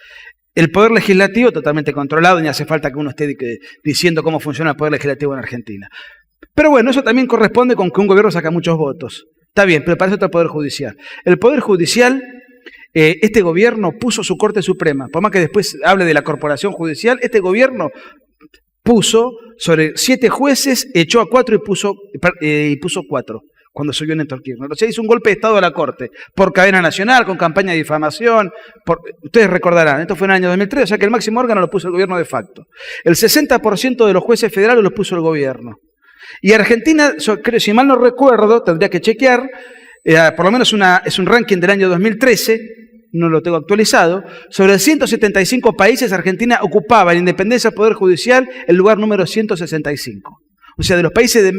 El poder legislativo totalmente controlado, ni hace falta que uno esté diciendo cómo funciona el poder legislativo en Argentina. Pero bueno, eso también corresponde con que un gobierno saca muchos votos. Está bien, pero para eso está el Poder Judicial. El Poder Judicial, este gobierno puso su Corte Suprema. Por más que después hable de la corporación judicial, este gobierno puso sobre 7 jueces, echó a 4 y puso 4. Cuando subió Néstor Kirchner. O sea, hizo un golpe de Estado a la Corte, por cadena nacional, con campaña de difamación. Ustedes recordarán, esto fue en el año 2003, o sea que el máximo órgano lo puso el gobierno de facto. El 60% de los jueces federales los puso el gobierno. Y Argentina, creo, si mal no recuerdo, tendría que chequear, por lo menos es un ranking del año 2013, no lo tengo actualizado, sobre 175 países, Argentina ocupaba en independencia del Poder Judicial el lugar número 165. O sea, de los países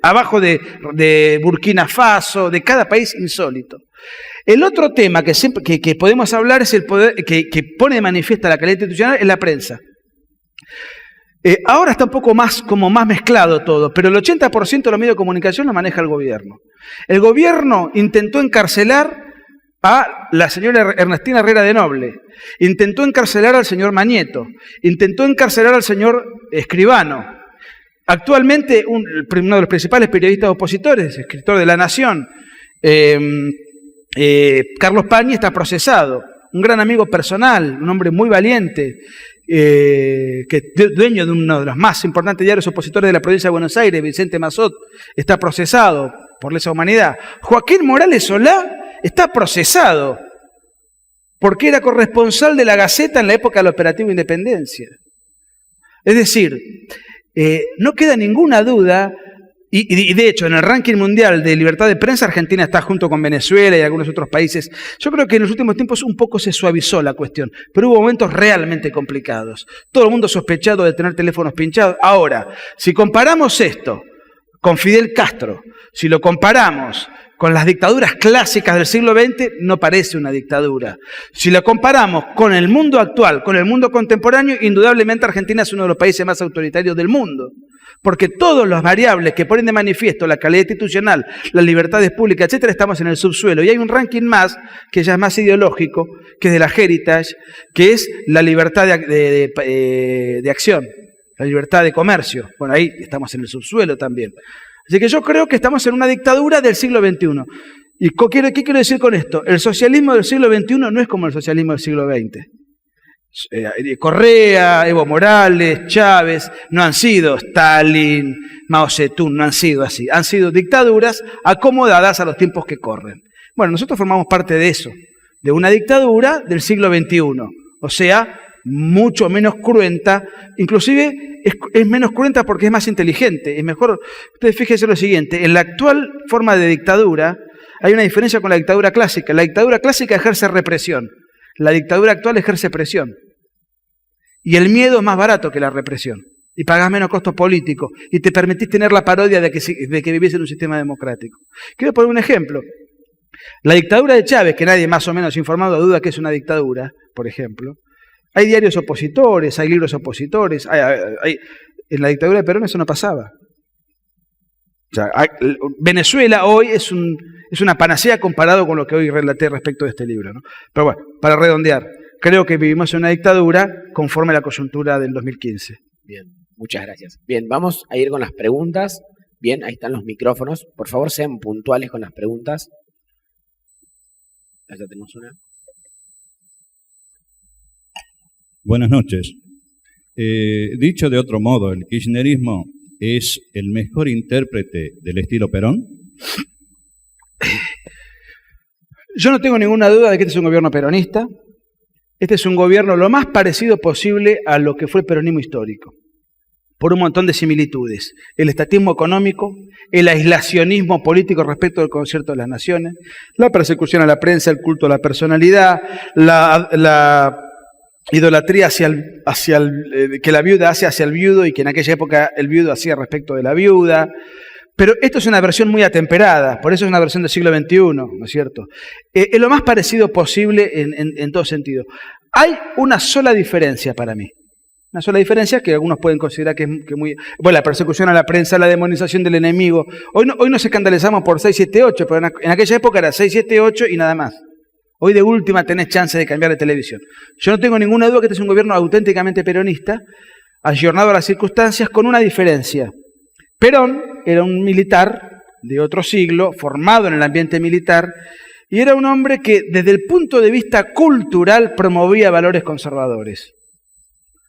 abajo de Burkina Faso, de cada país insólito. El otro tema que podemos hablar es el poder que pone de manifiesta la calidad institucional es la prensa. Ahora está un poco más mezclado todo, pero el 80% de los medios de comunicación lo maneja el gobierno. El gobierno intentó encarcelar a la señora Ernestina Herrera de Noble, intentó encarcelar al señor Mañeto, intentó encarcelar al señor Escribano. Actualmente, uno de los principales periodistas opositores, escritor de La Nación, Carlos Pañi, está procesado. Un gran amigo personal, un hombre muy valiente, dueño de uno de los más importantes diarios opositores de la provincia de Buenos Aires, Vicente Mazot, está procesado por lesa humanidad. Joaquín Morales Solá está procesado porque era corresponsal de La Gaceta en la época del Operativo Independencia. Es decir, no queda ninguna duda, y de hecho en el ranking mundial de libertad de prensa Argentina está junto con Venezuela y algunos otros países. Yo creo que en los últimos tiempos un poco se suavizó la cuestión, pero hubo momentos realmente complicados. Todo el mundo sospechado de tener teléfonos pinchados. Ahora, si comparamos esto con Fidel Castro, si lo comparamos con las dictaduras clásicas del siglo XX, no parece una dictadura. Si lo comparamos con el mundo actual, con el mundo contemporáneo, indudablemente Argentina es uno de los países más autoritarios del mundo. Porque todas las variables que ponen de manifiesto la calidad institucional, las libertades públicas, etcétera, estamos en el subsuelo. Y hay un ranking más, que ya es más ideológico, que es de la Heritage, que es la libertad de acción, la libertad de comercio. Bueno, ahí estamos en el subsuelo también. Así que yo creo que estamos en una dictadura del siglo XXI. ¿Y qué quiero decir con esto? El socialismo del siglo XXI no es como el socialismo del siglo XX. Correa, Evo Morales, Chávez, no han sido Stalin, Mao Zedong, no han sido así. Han sido dictaduras acomodadas a los tiempos que corren. Bueno, nosotros formamos parte de eso, de una dictadura del siglo XXI. O sea, mucho menos cruenta, inclusive es menos cruenta porque es más inteligente, es mejor. Ustedes fíjense lo siguiente, en la actual forma de dictadura hay una diferencia con la dictadura clásica. La dictadura clásica ejerce represión, la dictadura actual ejerce presión. Y el miedo es más barato que la represión, y pagás menos costos políticos, y te permitís tener la parodia de que vivís en un sistema democrático. Quiero poner un ejemplo. La dictadura de Chávez, que nadie más o menos informado duda que es una dictadura, por ejemplo. Hay diarios opositores, hay libros opositores. En la dictadura de Perón eso no pasaba. O sea, Venezuela hoy es una panacea comparado con lo que hoy relaté respecto de este libro, ¿no? Pero bueno, para redondear, creo que vivimos en una dictadura conforme a la coyuntura del 2015. Bien, muchas gracias. Bien, vamos a ir con las preguntas. Bien, ahí están los micrófonos. Por favor, sean puntuales con las preguntas. Allá tenemos una. Buenas noches. Dicho de otro modo, ¿el kirchnerismo es el mejor intérprete del estilo Perón? Yo no tengo ninguna duda de que este es un gobierno peronista. Este es un gobierno lo más parecido posible a lo que fue el peronismo histórico, por un montón de similitudes. El estatismo económico, el aislacionismo político respecto del concierto de las naciones, la persecución a la prensa, el culto a la personalidad, la idolatría que la viuda hace hacia el viudo y que en aquella época el viudo hacía respecto de la viuda. Pero esto es una versión muy atemperada, por eso es una versión del siglo XXI, ¿no es cierto? Es lo más parecido posible en todo sentido. Hay una sola diferencia para mí. Una sola diferencia que algunos pueden considerar que es muy... Bueno, la persecución a la prensa, la demonización del enemigo. Hoy nos escandalizamos por 678, pero en aquella época era 678 y nada más. Hoy de última tenés chance de cambiar de televisión. Yo no tengo ninguna duda que este es un gobierno auténticamente peronista, ayornado a las circunstancias, con una diferencia. Perón era un militar de otro siglo, formado en el ambiente militar, y era un hombre que desde el punto de vista cultural promovía valores conservadores.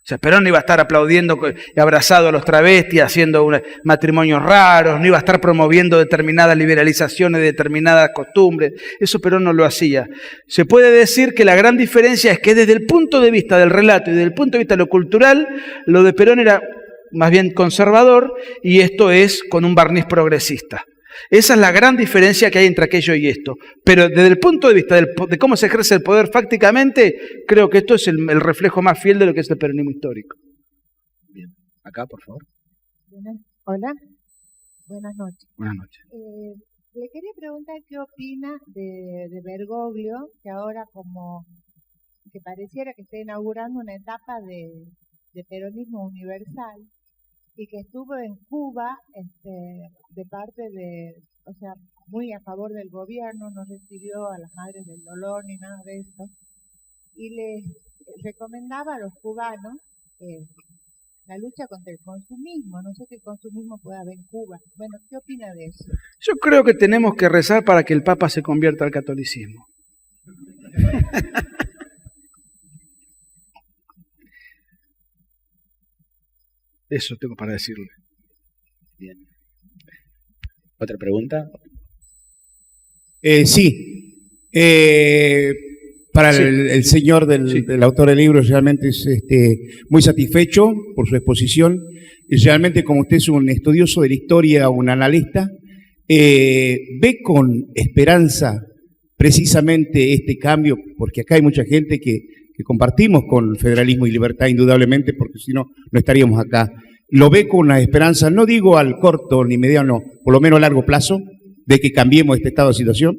O sea, Perón no iba a estar aplaudiendo y abrazado a los travestis, haciendo matrimonios raros, no iba a estar promoviendo determinadas liberalizaciones de determinadas costumbres. Eso Perón no lo hacía. Se puede decir que la gran diferencia es que desde el punto de vista del relato y desde el punto de vista de lo cultural, lo de Perón era más bien conservador y esto es con un barniz progresista. Esa es la gran diferencia que hay entre aquello y esto. Pero desde el punto de vista de cómo se ejerce el poder fácticamente, creo que esto es el reflejo más fiel de lo que es el peronismo histórico. Bien. Acá, por favor. Hola, buenas noches. Buenas noches. Le quería preguntar qué opina de Bergoglio, que ahora como que pareciera que está inaugurando una etapa de peronismo universal, y que estuvo en Cuba de parte o sea, muy a favor del gobierno, no recibió a las madres del dolor ni nada de eso, y les recomendaba a los cubanos la lucha contra el consumismo. No sé qué consumismo puede haber en Cuba. Bueno, ¿qué opina de eso? Yo creo que tenemos que rezar para que el Papa se convierta al catolicismo. Eso tengo para decirle. Bien. ¿Otra pregunta? Sí. Para Sí. el señor del autor del libro, realmente es muy satisfecho por su exposición. Y realmente, como usted es un estudioso de la historia, un analista, ve con esperanza precisamente este cambio, porque acá hay mucha gente que compartimos con federalismo y libertad, indudablemente, porque si no, no estaríamos acá. Lo ve con una esperanza, no digo al corto ni mediano, por lo menos a largo plazo, de que cambiemos este estado de situación.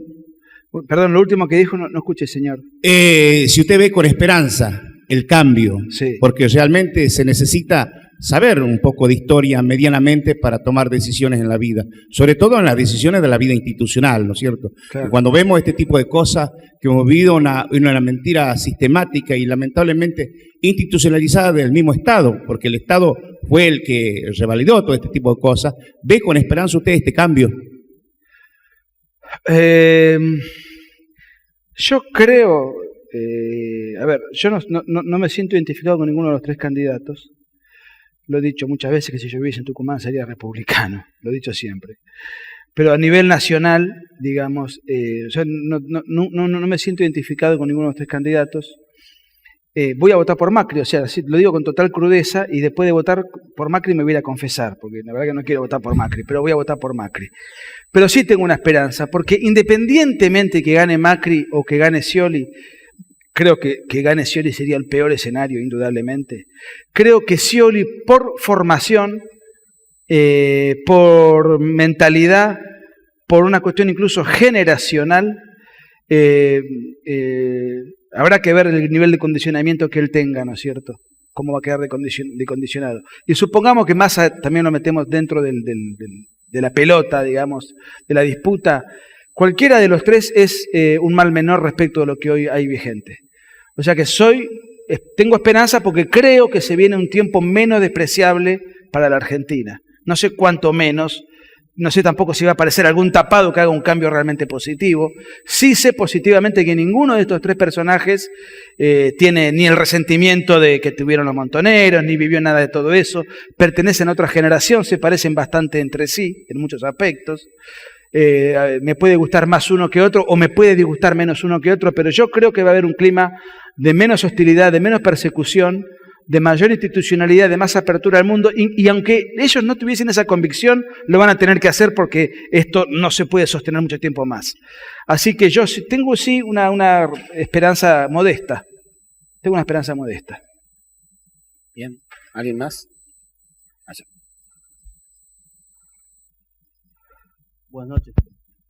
Perdón, lo último que dijo no escuché, señor. Si usted ve con esperanza el cambio, Sí. porque realmente se necesita saber un poco de historia medianamente para tomar decisiones en la vida, sobre todo en las decisiones de la vida institucional, ¿no es cierto? Claro. Cuando vemos este tipo de cosas, que hemos vivido una mentira sistemática y lamentablemente institucionalizada del mismo Estado, porque el Estado fue el que revalidó todo este tipo de cosas, ¿ve con esperanza usted este cambio? Yo creo, yo no me siento identificado con ninguno de los tres candidatos. Lo he dicho muchas veces que si yo viviese en Tucumán sería republicano, lo he dicho siempre. Pero a nivel nacional, digamos, yo no me siento identificado con ninguno de los tres candidatos. Voy a votar por Macri, o sea, lo digo con total crudeza, y después de votar por Macri me voy a ir a confesar, porque la verdad que no quiero votar por Macri, pero voy a votar por Macri. Pero sí tengo una esperanza, porque independientemente que gane Macri o que gane Scioli, creo que gane Scioli sería el peor escenario, indudablemente. Creo que Scioli, por formación, por mentalidad, por una cuestión incluso generacional, habrá que ver el nivel de condicionamiento que él tenga, ¿no es cierto? Cómo va a quedar de condicionado. Y supongamos que Massa también lo metemos dentro de la pelota, digamos, de la disputa. Cualquiera de los tres es un mal menor respecto de lo que hoy hay vigente. O sea que tengo esperanza porque creo que se viene un tiempo menos despreciable para la Argentina. No sé cuánto menos, no sé tampoco si va a aparecer algún tapado que haga un cambio realmente positivo. Sí sé positivamente que ninguno de estos tres personajes tiene ni el resentimiento de que tuvieron los montoneros, ni vivió nada de todo eso. Pertenecen a otra generación, se parecen bastante entre sí en muchos aspectos. Me puede gustar más uno que otro o me puede disgustar menos uno que otro, pero yo creo que va a haber un clima de menos hostilidad, de menos persecución, de mayor institucionalidad, de más apertura al mundo, y aunque ellos no tuviesen esa convicción, lo van a tener que hacer porque esto no se puede sostener mucho tiempo más. Así que yo tengo una esperanza modesta. Tengo una esperanza modesta. Bien. ¿Alguien más? Allá. Buenas noches.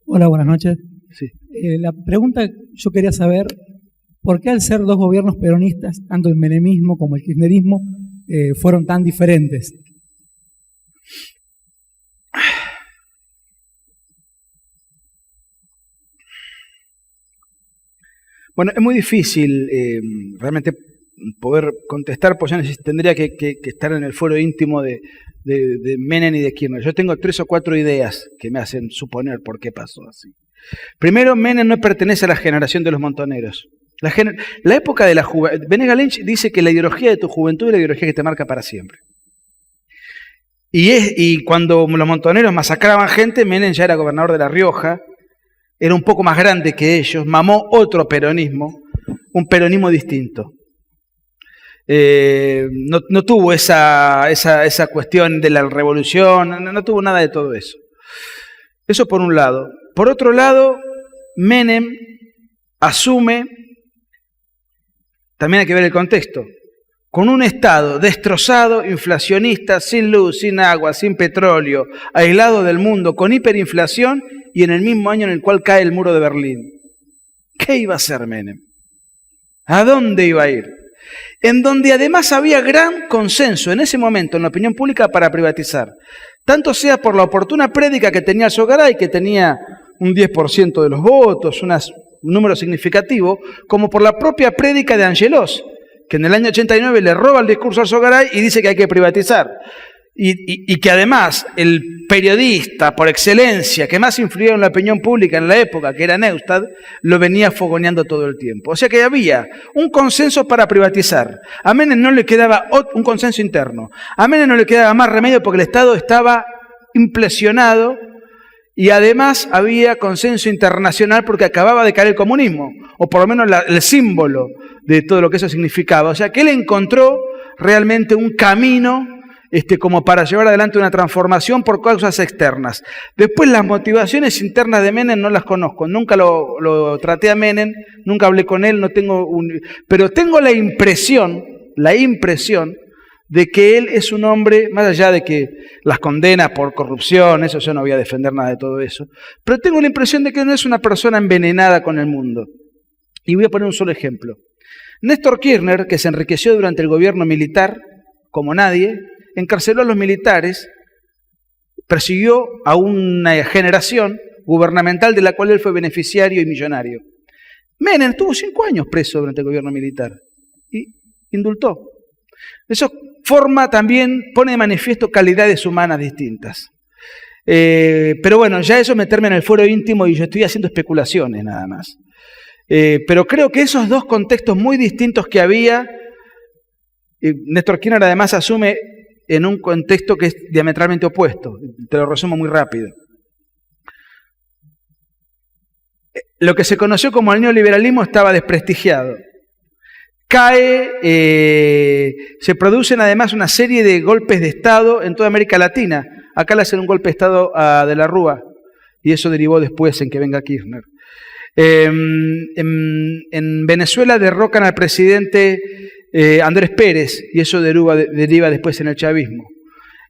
Hola, buenas noches. Sí. La pregunta, yo quería saber, ¿por qué al ser dos gobiernos peronistas, tanto el menemismo como el kirchnerismo, fueron tan diferentes? Bueno, es muy difícil realmente poder contestar, pues yo tendría que estar en el fuero íntimo de Menem y de Kirchner. Yo tengo 3 o 4 ideas que me hacen suponer por qué pasó así. Primero, Menem no pertenece a la generación de los montoneros. La época de la juventud. Benégas Lynch dice que la ideología de tu juventud es la ideología que te marca para siempre. Y cuando los montoneros masacraban gente, Menem ya era gobernador de La Rioja, era un poco más grande que ellos, mamó otro peronismo, un peronismo distinto. No tuvo esa cuestión de la revolución, no tuvo nada de todo eso. Eso por un lado. Por otro lado, Menem asume, también hay que ver el contexto, con un Estado destrozado, inflacionista, sin luz, sin agua, sin petróleo, aislado del mundo, con hiperinflación y en el mismo año en el cual cae el muro de Berlín. ¿Qué iba a hacer Menem? ¿A dónde iba a ir? En donde además había gran consenso en ese momento en la opinión pública para privatizar. Tanto sea por la oportuna prédica que tenía Alzogaray, que tenía un 10% de los votos, un número significativo, como por la propia prédica de Angelos, que en el año 89 le roba el discurso a Alzogaray y dice que hay que privatizar. Y que además el periodista por excelencia que más influyó en la opinión pública en la época, que era Neustadt, lo venía fogoneando todo el tiempo. O sea que había un consenso para privatizar. A Menem no le quedaba un consenso interno. A Menem no le quedaba más remedio porque el Estado estaba implesionado y además había consenso internacional porque acababa de caer el comunismo, o por lo menos el símbolo de todo lo que eso significaba. O sea que él encontró realmente un camino como para llevar adelante una transformación por causas externas. Después las motivaciones internas de Menem no las conozco, nunca lo traté a Menem, nunca hablé con él, pero tengo la impresión de que él es un hombre, más allá de que las condena por corrupción, eso yo no voy a defender nada de todo eso, pero tengo la impresión de que no es una persona envenenada con el mundo. Y voy a poner un solo ejemplo. Néstor Kirchner, que se enriqueció durante el gobierno militar, como nadie, encarceló a los militares, persiguió a una generación gubernamental de la cual él fue beneficiario y millonario. Menem estuvo 5 años preso durante el gobierno militar y indultó. Eso pone de manifiesto calidades humanas distintas. Pero bueno, ya eso meterme en el fuero íntimo y yo estoy haciendo especulaciones nada más. Pero creo que esos dos contextos muy distintos que había, Néstor Kirchner además asume en un contexto que es diametralmente opuesto. Te lo resumo muy rápido. Lo que se conoció como el neoliberalismo estaba desprestigiado. Se producen además una serie de golpes de Estado en toda América Latina. Acá le hacen un golpe de Estado a De la Rúa y eso derivó después en que venga Kirchner. En Venezuela derrocan al presidente Andrés Pérez y eso deriva después en el chavismo.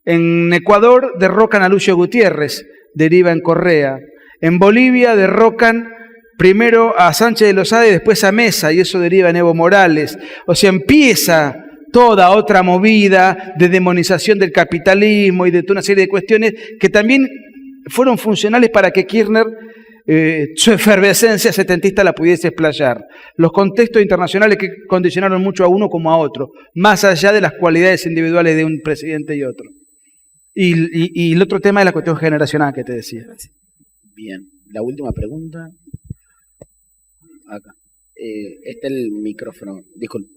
En Ecuador derrocan a Lucio Gutiérrez, deriva en Correa. En Bolivia derrocan primero a Sánchez de Lozada y después a Mesa y eso deriva en Evo Morales. O sea, empieza toda otra movida de demonización del capitalismo y de toda una serie de cuestiones que también fueron funcionales para que Kirchner su efervescencia setentista la pudiese explayar. Los contextos internacionales que condicionaron mucho a uno como a otro, más allá de las cualidades individuales de un presidente y otro. Y el otro tema es la cuestión generacional que te decía. Bien, la última pregunta. Acá. Está el micrófono, disculpe.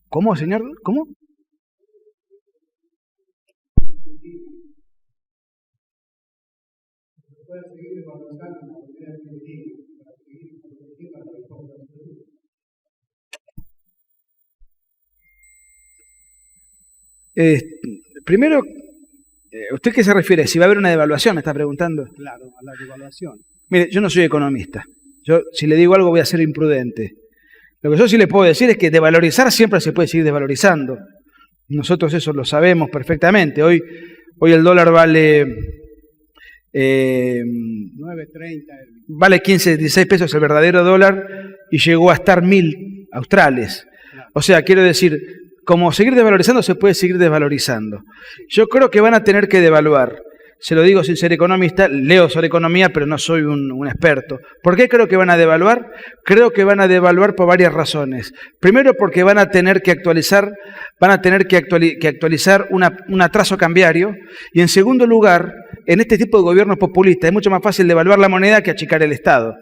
¿Cómo, señor? ¿Cómo? Primero, ¿usted qué se refiere? ¿Si va a haber una devaluación? Me está preguntando. Claro, a la devaluación. Mire, yo no soy economista. Yo, si le digo algo, voy a ser imprudente. Lo que yo sí le puedo decir es que devalorizar siempre se puede seguir desvalorizando. Nosotros eso lo sabemos perfectamente. Hoy el dólar vale 9.30. Vale 15, 16 pesos el verdadero dólar y llegó a estar 1.000 australes. O sea, quiero decir, como seguir desvalorizando se puede seguir desvalorizando. Yo creo que van a tener que devaluar. Se lo digo sin ser economista, leo sobre economía, pero no soy un experto. ¿Por qué creo que van a devaluar? Creo que van a devaluar por varias razones. Primero, porque van a tener que actualizar un atraso cambiario. Y en segundo lugar, en este tipo de gobiernos populistas es mucho más fácil devaluar la moneda que achicar el Estado.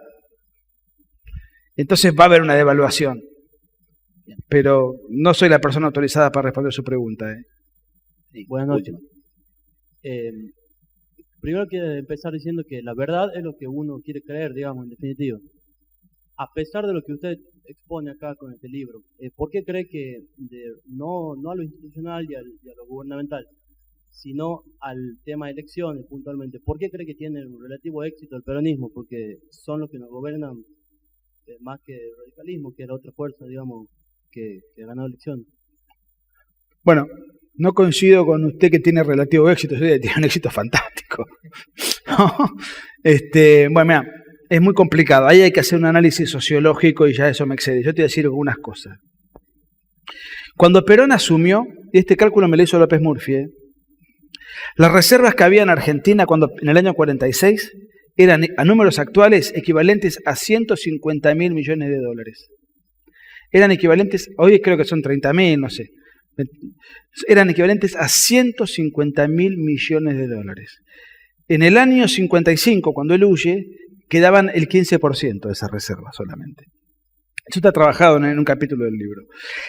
Entonces va a haber una devaluación. Pero no soy la persona autorizada para responder su pregunta. Sí, buenas noches. Primero quiero empezar diciendo que la verdad es lo que uno quiere creer, digamos, en definitiva. A pesar de lo que usted expone acá con este libro, ¿por qué cree que no a lo institucional y a lo gubernamental, sino al tema de elecciones puntualmente, por qué cree que tiene un relativo éxito el peronismo? Porque son los que nos gobiernan más que el radicalismo, que es la otra fuerza, digamos, que ha ganado elecciones. Bueno, no coincido con usted que tiene relativo éxito, yo diría que tiene un éxito fantástico. ¿No? Bueno, mira, es muy complicado. Ahí hay que hacer un análisis sociológico y ya eso me excede. Yo te voy a decir algunas cosas. Cuando Perón asumió, y este cálculo me lo hizo López Murphy, las reservas que había en Argentina en el año 46 eran a números actuales equivalentes a 150.000 millones de dólares. Eran equivalentes, hoy creo que son 30.000, no sé. Eran equivalentes a 150.000 millones de dólares. En el año 55, cuando él huye, quedaban el 15% de esa reserva solamente. Eso está trabajado en un capítulo del libro.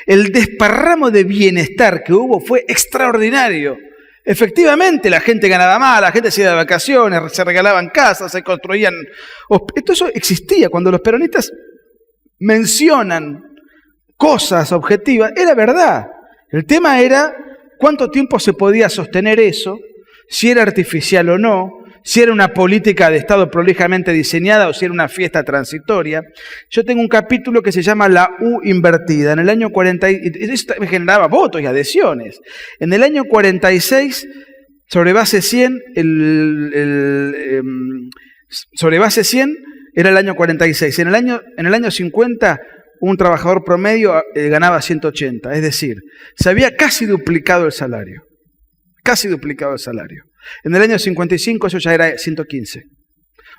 El desparramo de bienestar que hubo fue extraordinario. Efectivamente, la gente ganaba más, la gente se iba de vacaciones, se regalaban casas, se construían... Todo eso existía. Cuando los peronistas mencionan cosas objetivas, era verdad. El tema era cuánto tiempo se podía sostener eso, si era artificial o no, si era una política de Estado prolijamente diseñada o si era una fiesta transitoria. Yo tengo un capítulo que se llama La U invertida. En el año 40, esto generaba votos y adhesiones. En el año 46, sobre base 100, sobre base 100 era el año 46. En el año 50, un trabajador promedio ganaba 180. Es decir, se había casi duplicado el salario. Casi duplicado el salario. En el año 55 eso ya era 115.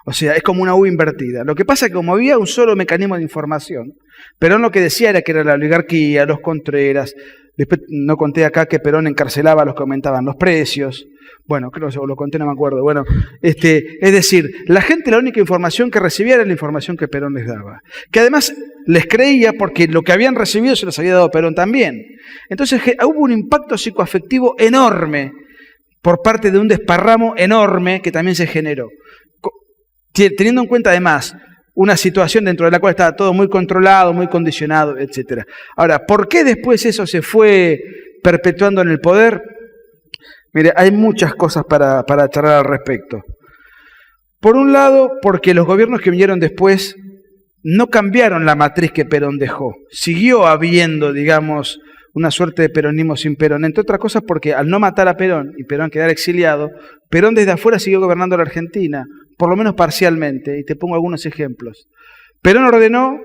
O sea, es como una U invertida. Lo que pasa es que como había un solo mecanismo de información, Perón lo que decía era que era la oligarquía, los Contreras. Después no conté acá que Perón encarcelaba a los que aumentaban los precios. Bueno, creo que lo conté, no me acuerdo. Bueno, es decir, la gente la única información que recibía era la información que Perón les daba. Que además les creía porque lo que habían recibido se los había dado Perón también. Entonces hubo un impacto psicoafectivo enorme por parte de un desparramo enorme que también se generó. Teniendo en cuenta además una situación dentro de la cual estaba todo muy controlado, muy condicionado, etc. Ahora, ¿por qué después eso se fue perpetuando en el poder? Mire, hay muchas cosas para charlar al respecto. Por un lado, porque los gobiernos que vinieron después no cambiaron la matriz que Perón dejó. Siguió habiendo, digamos, una suerte de peronismo sin Perón. Entre otras cosas porque al no matar a Perón y Perón quedar exiliado, Perón desde afuera siguió gobernando la Argentina, por lo menos parcialmente, y te pongo algunos ejemplos. Perón ordenó,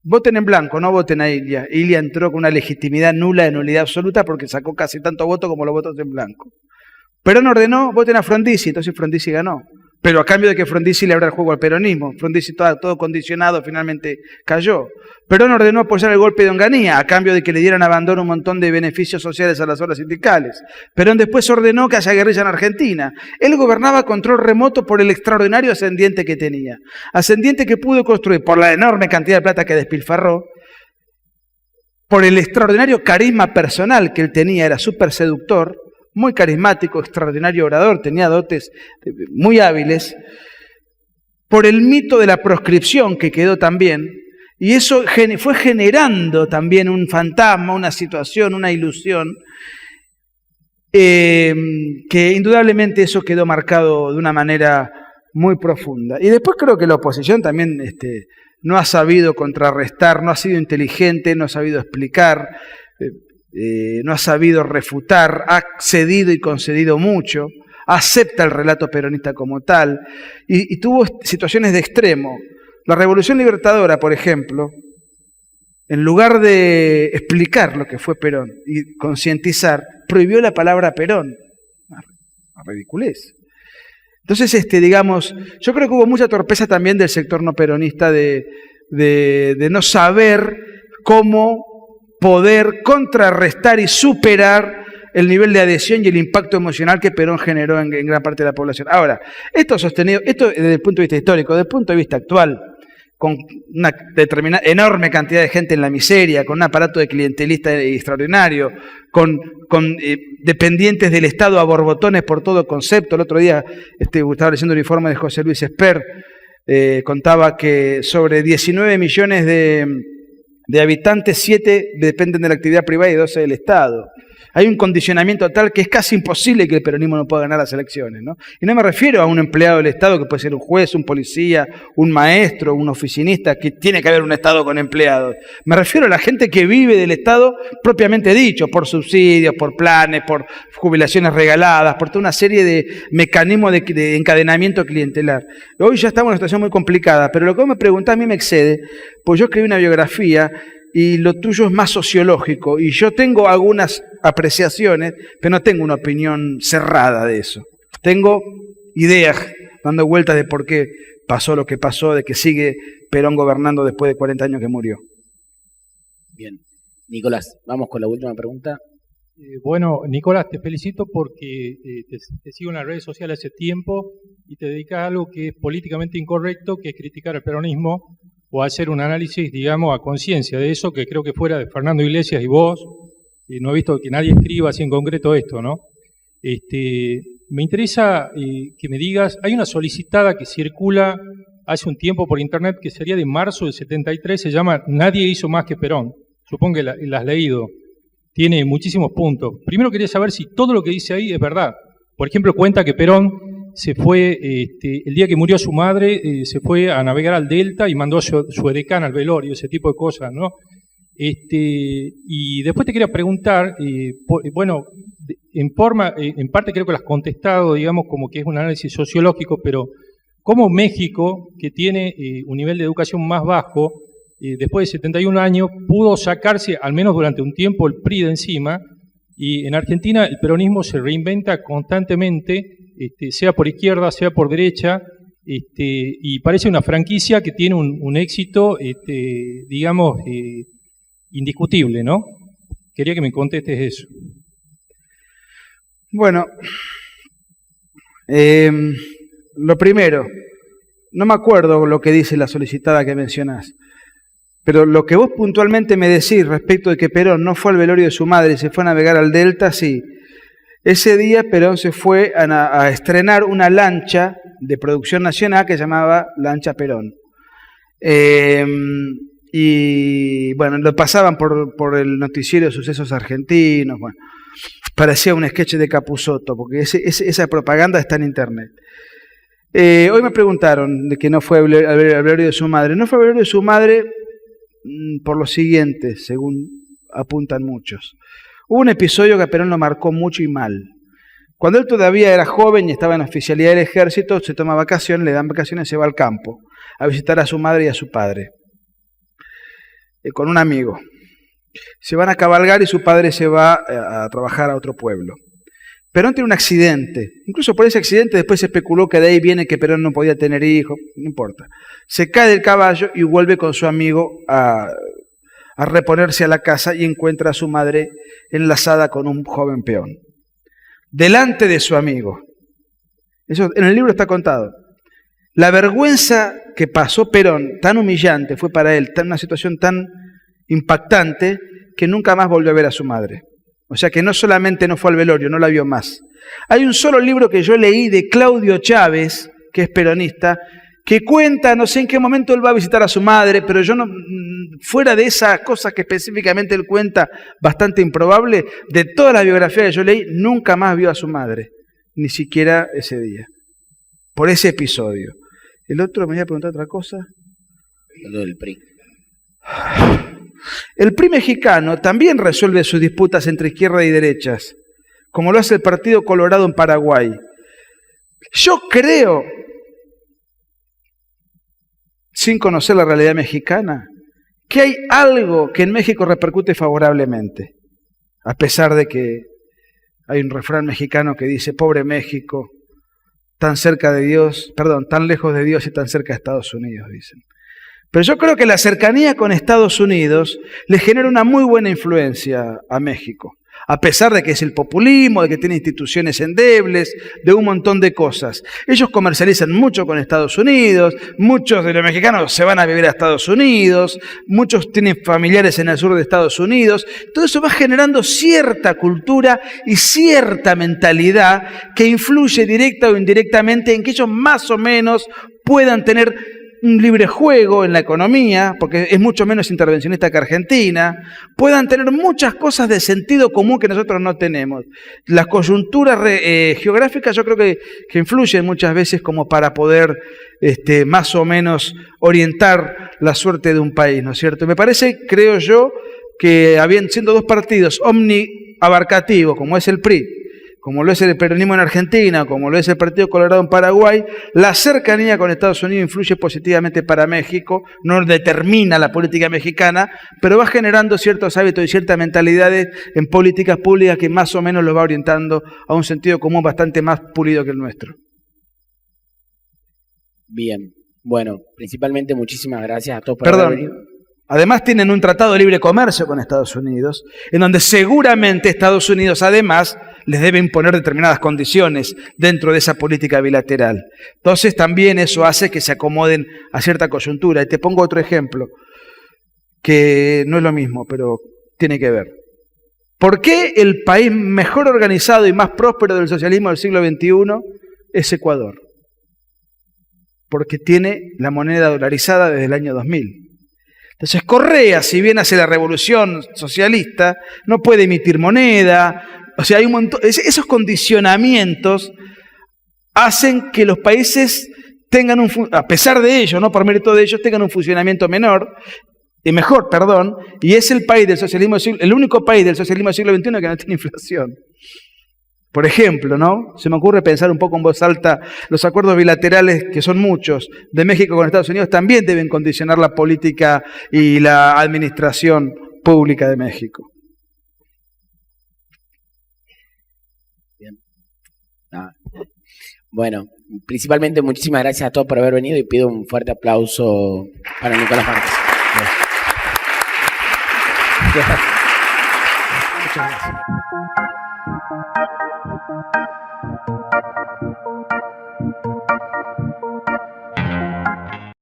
voten en blanco, no voten a Ilia. Ilia entró con una legitimidad nula, de nulidad absoluta, porque sacó casi tanto voto como los votos en blanco. Perón ordenó, voten a Frondizi, entonces Frondizi ganó. Pero a cambio de que Frondizi le abra el juego al peronismo. Frondizi todo condicionado finalmente cayó. Perón ordenó apoyar el golpe de Onganía a cambio de que le dieran abandono un montón de beneficios sociales a las obras sindicales. Perón después ordenó que haya guerrilla en Argentina. Él gobernaba a control remoto por el extraordinario ascendiente que tenía. Ascendiente que pudo construir por la enorme cantidad de plata que despilfarró, por el extraordinario carisma personal que él tenía, era súper seductor, muy carismático, extraordinario orador, tenía dotes muy hábiles, por el mito de la proscripción que quedó también, y eso fue generando también un fantasma, una situación, una ilusión, que indudablemente eso quedó marcado de una manera muy profunda. Y después creo que la oposición también no ha sabido contrarrestar, no ha sido inteligente, no ha sabido explicar, no ha sabido refutar, ha cedido y concedido mucho, acepta el relato peronista como tal, y tuvo situaciones de extremo. La Revolución Libertadora, por ejemplo, en lugar de explicar lo que fue Perón y concientizar, prohibió la palabra Perón. Una ridiculez. Entonces, digamos, yo creo que hubo mucha torpeza también del sector no peronista de no saber cómo poder contrarrestar y superar el nivel de adhesión y el impacto emocional que Perón generó en gran parte de la población. Ahora, esto desde el punto de vista histórico, desde el punto de vista actual, con una determinada, enorme cantidad de gente en la miseria, con un aparato de clientelista extraordinario, con dependientes del Estado a borbotones por todo concepto. El otro día estaba leyendo el informe de José Luis Esper, contaba que sobre 19 millones de habitantes, 7 dependen de la actividad privada y 12 del Estado. Hay un condicionamiento tal que es casi imposible que el peronismo no pueda ganar las elecciones, ¿no? Y no me refiero a un empleado del Estado que puede ser un juez, un policía, un maestro, un oficinista, que tiene que haber un Estado con empleados. Me refiero a la gente que vive del Estado propiamente dicho, por subsidios, por planes, por jubilaciones regaladas, por toda una serie de mecanismos de encadenamiento clientelar. Hoy ya estamos en una situación muy complicada, pero lo que vos me preguntás a mí me excede, pues yo escribí una biografía y lo tuyo es más sociológico, y yo tengo algunas apreciaciones, pero no tengo una opinión cerrada de eso. Tengo ideas dando vueltas de por qué pasó lo que pasó, de que sigue Perón gobernando después de 40 años que murió. Bien. Nicolás, vamos con la última pregunta. Bueno, Nicolás, te felicito porque te sigo en las redes sociales hace tiempo y te dedicas a algo que es políticamente incorrecto, que es criticar el peronismo o hacer un análisis, digamos, a conciencia de eso, que creo que fuera de Fernando Iglesias y vos, no he visto que nadie escriba así en concreto esto, ¿no? Me interesa que me digas, hay una solicitada que circula hace un tiempo por internet que sería de marzo del 73, se llama Nadie hizo más que Perón. Supongo que la has leído. Tiene muchísimos puntos. Primero quería saber si todo lo que dice ahí es verdad. Por ejemplo, cuenta que Perón se fue, el día que murió su madre, se fue a navegar al Delta y mandó a su edecán al velorio, ese tipo de cosas, ¿no? Y después te quería preguntar, bueno, en parte creo que lo has contestado, digamos, como que es un análisis sociológico, pero ¿cómo México, que tiene un nivel de educación más bajo, después de 71 años, pudo sacarse, al menos durante un tiempo, el PRI de encima? Y en Argentina el peronismo se reinventa constantemente, sea por izquierda, sea por derecha, y parece una franquicia que tiene un éxito, digamos, indiscutible, ¿no? Quería que me contestes eso. Bueno, lo primero, no me acuerdo lo que dice la solicitada que mencionás, pero lo que vos puntualmente me decís respecto de que Perón no fue al velorio de su madre y se fue a navegar al Delta, sí. Ese día Perón se fue a estrenar una lancha de producción nacional que se llamaba Lancha Perón. Y bueno, lo pasaban por el noticiero de sucesos argentinos. Bueno, parecía un sketch de Capusotto, porque esa propaganda está en internet. Hoy me preguntaron de que no fue al velorio de su madre. No fue al velorio de su madre por lo siguiente, según apuntan muchos. Hubo un episodio que a Perón lo marcó mucho y mal. Cuando él todavía era joven y estaba en la oficialidad del ejército, se toma vacaciones, le dan vacaciones y se va al campo a visitar a su madre y a su padre, con un amigo. Se van a cabalgar y su padre se va a trabajar a otro pueblo. Perón tiene un accidente. Incluso por ese accidente después se especuló que de ahí viene que Perón no podía tener hijos. No importa. Se cae del caballo y vuelve con su amigo a reponerse a la casa y encuentra a su madre enlazada con un joven peón. Delante de su amigo. Eso en el libro está contado. La vergüenza que pasó Perón, tan humillante, fue para él, una situación tan impactante, que nunca más volvió a ver a su madre. O sea que no solamente no fue al velorio, no la vio más. Hay un solo libro que yo leí de Claudio Chávez, que es peronista, que cuenta, no sé en qué momento él va a visitar a su madre, pero yo no, fuera de esas cosas que específicamente él cuenta, bastante improbable, de toda la biografía que yo leí, nunca más vio a su madre, ni siquiera ese día, por ese episodio. El otro me iba a preguntar otra cosa. Lo del PRI. El PRI mexicano también resuelve sus disputas entre izquierda y derechas, como lo hace el Partido Colorado en Paraguay. Yo creo, sin conocer la realidad mexicana, que hay algo que en México repercute favorablemente, a pesar de que hay un refrán mexicano que dice, pobre México, tan cerca de Dios, perdón, tan lejos de Dios y tan cerca de Estados Unidos, dicen. Pero yo creo que la cercanía con Estados Unidos le genera una muy buena influencia a México. a pesar de que es el populismo, de que tiene instituciones endebles, de un montón de cosas. Ellos comercializan mucho con Estados Unidos, muchos de los mexicanos se van a vivir a Estados Unidos, muchos tienen familiares en el sur de Estados Unidos. Todo eso va generando cierta cultura y cierta mentalidad que influye directa o indirectamente en que ellos más o menos puedan tener un libre juego en la economía, porque es mucho menos intervencionista que Argentina, puedan tener muchas cosas de sentido común que nosotros no tenemos. Las coyunturas geográficas yo creo que influyen muchas veces como para poder más o menos orientar la suerte de un país, ¿no es cierto? Me parece, creo yo, que siendo dos partidos omniabarcativos, como es el PRI, como lo es el peronismo en Argentina, como lo es el Partido Colorado en Paraguay, la cercanía con Estados Unidos influye positivamente para México, no determina la política mexicana, pero va generando ciertos hábitos y ciertas mentalidades en políticas públicas que más o menos lo va orientando a un sentido común bastante más pulido que el nuestro. Bien, bueno, principalmente muchísimas gracias a todos por haber venido. Además tienen un tratado de libre comercio con Estados Unidos, en donde seguramente Estados Unidos además les debe imponer determinadas condiciones dentro de esa política bilateral. Entonces también eso hace que se acomoden a cierta coyuntura. Y te pongo otro ejemplo, que no es lo mismo, pero tiene que ver. ¿Por qué el país mejor organizado y más próspero del socialismo del siglo XXI es Ecuador? Porque tiene la moneda dolarizada desde el año 2000. Entonces Correa, si bien hace la revolución socialista, no puede emitir moneda. O sea, hay un montón. Esos condicionamientos hacen que los países tengan a pesar de ello, no por mérito de ellos, tengan un funcionamiento mejor, y es el país del socialismo, el único país del socialismo del siglo XXI que no tiene inflación. Por ejemplo, ¿no? Se me ocurre pensar un poco en voz alta, los acuerdos bilaterales, que son muchos, de México con Estados Unidos, también deben condicionar la política y la administración pública de México. Bien. Bueno, principalmente muchísimas gracias a todos por haber venido y pido un fuerte aplauso para Nicolás Márquez. Muchas gracias.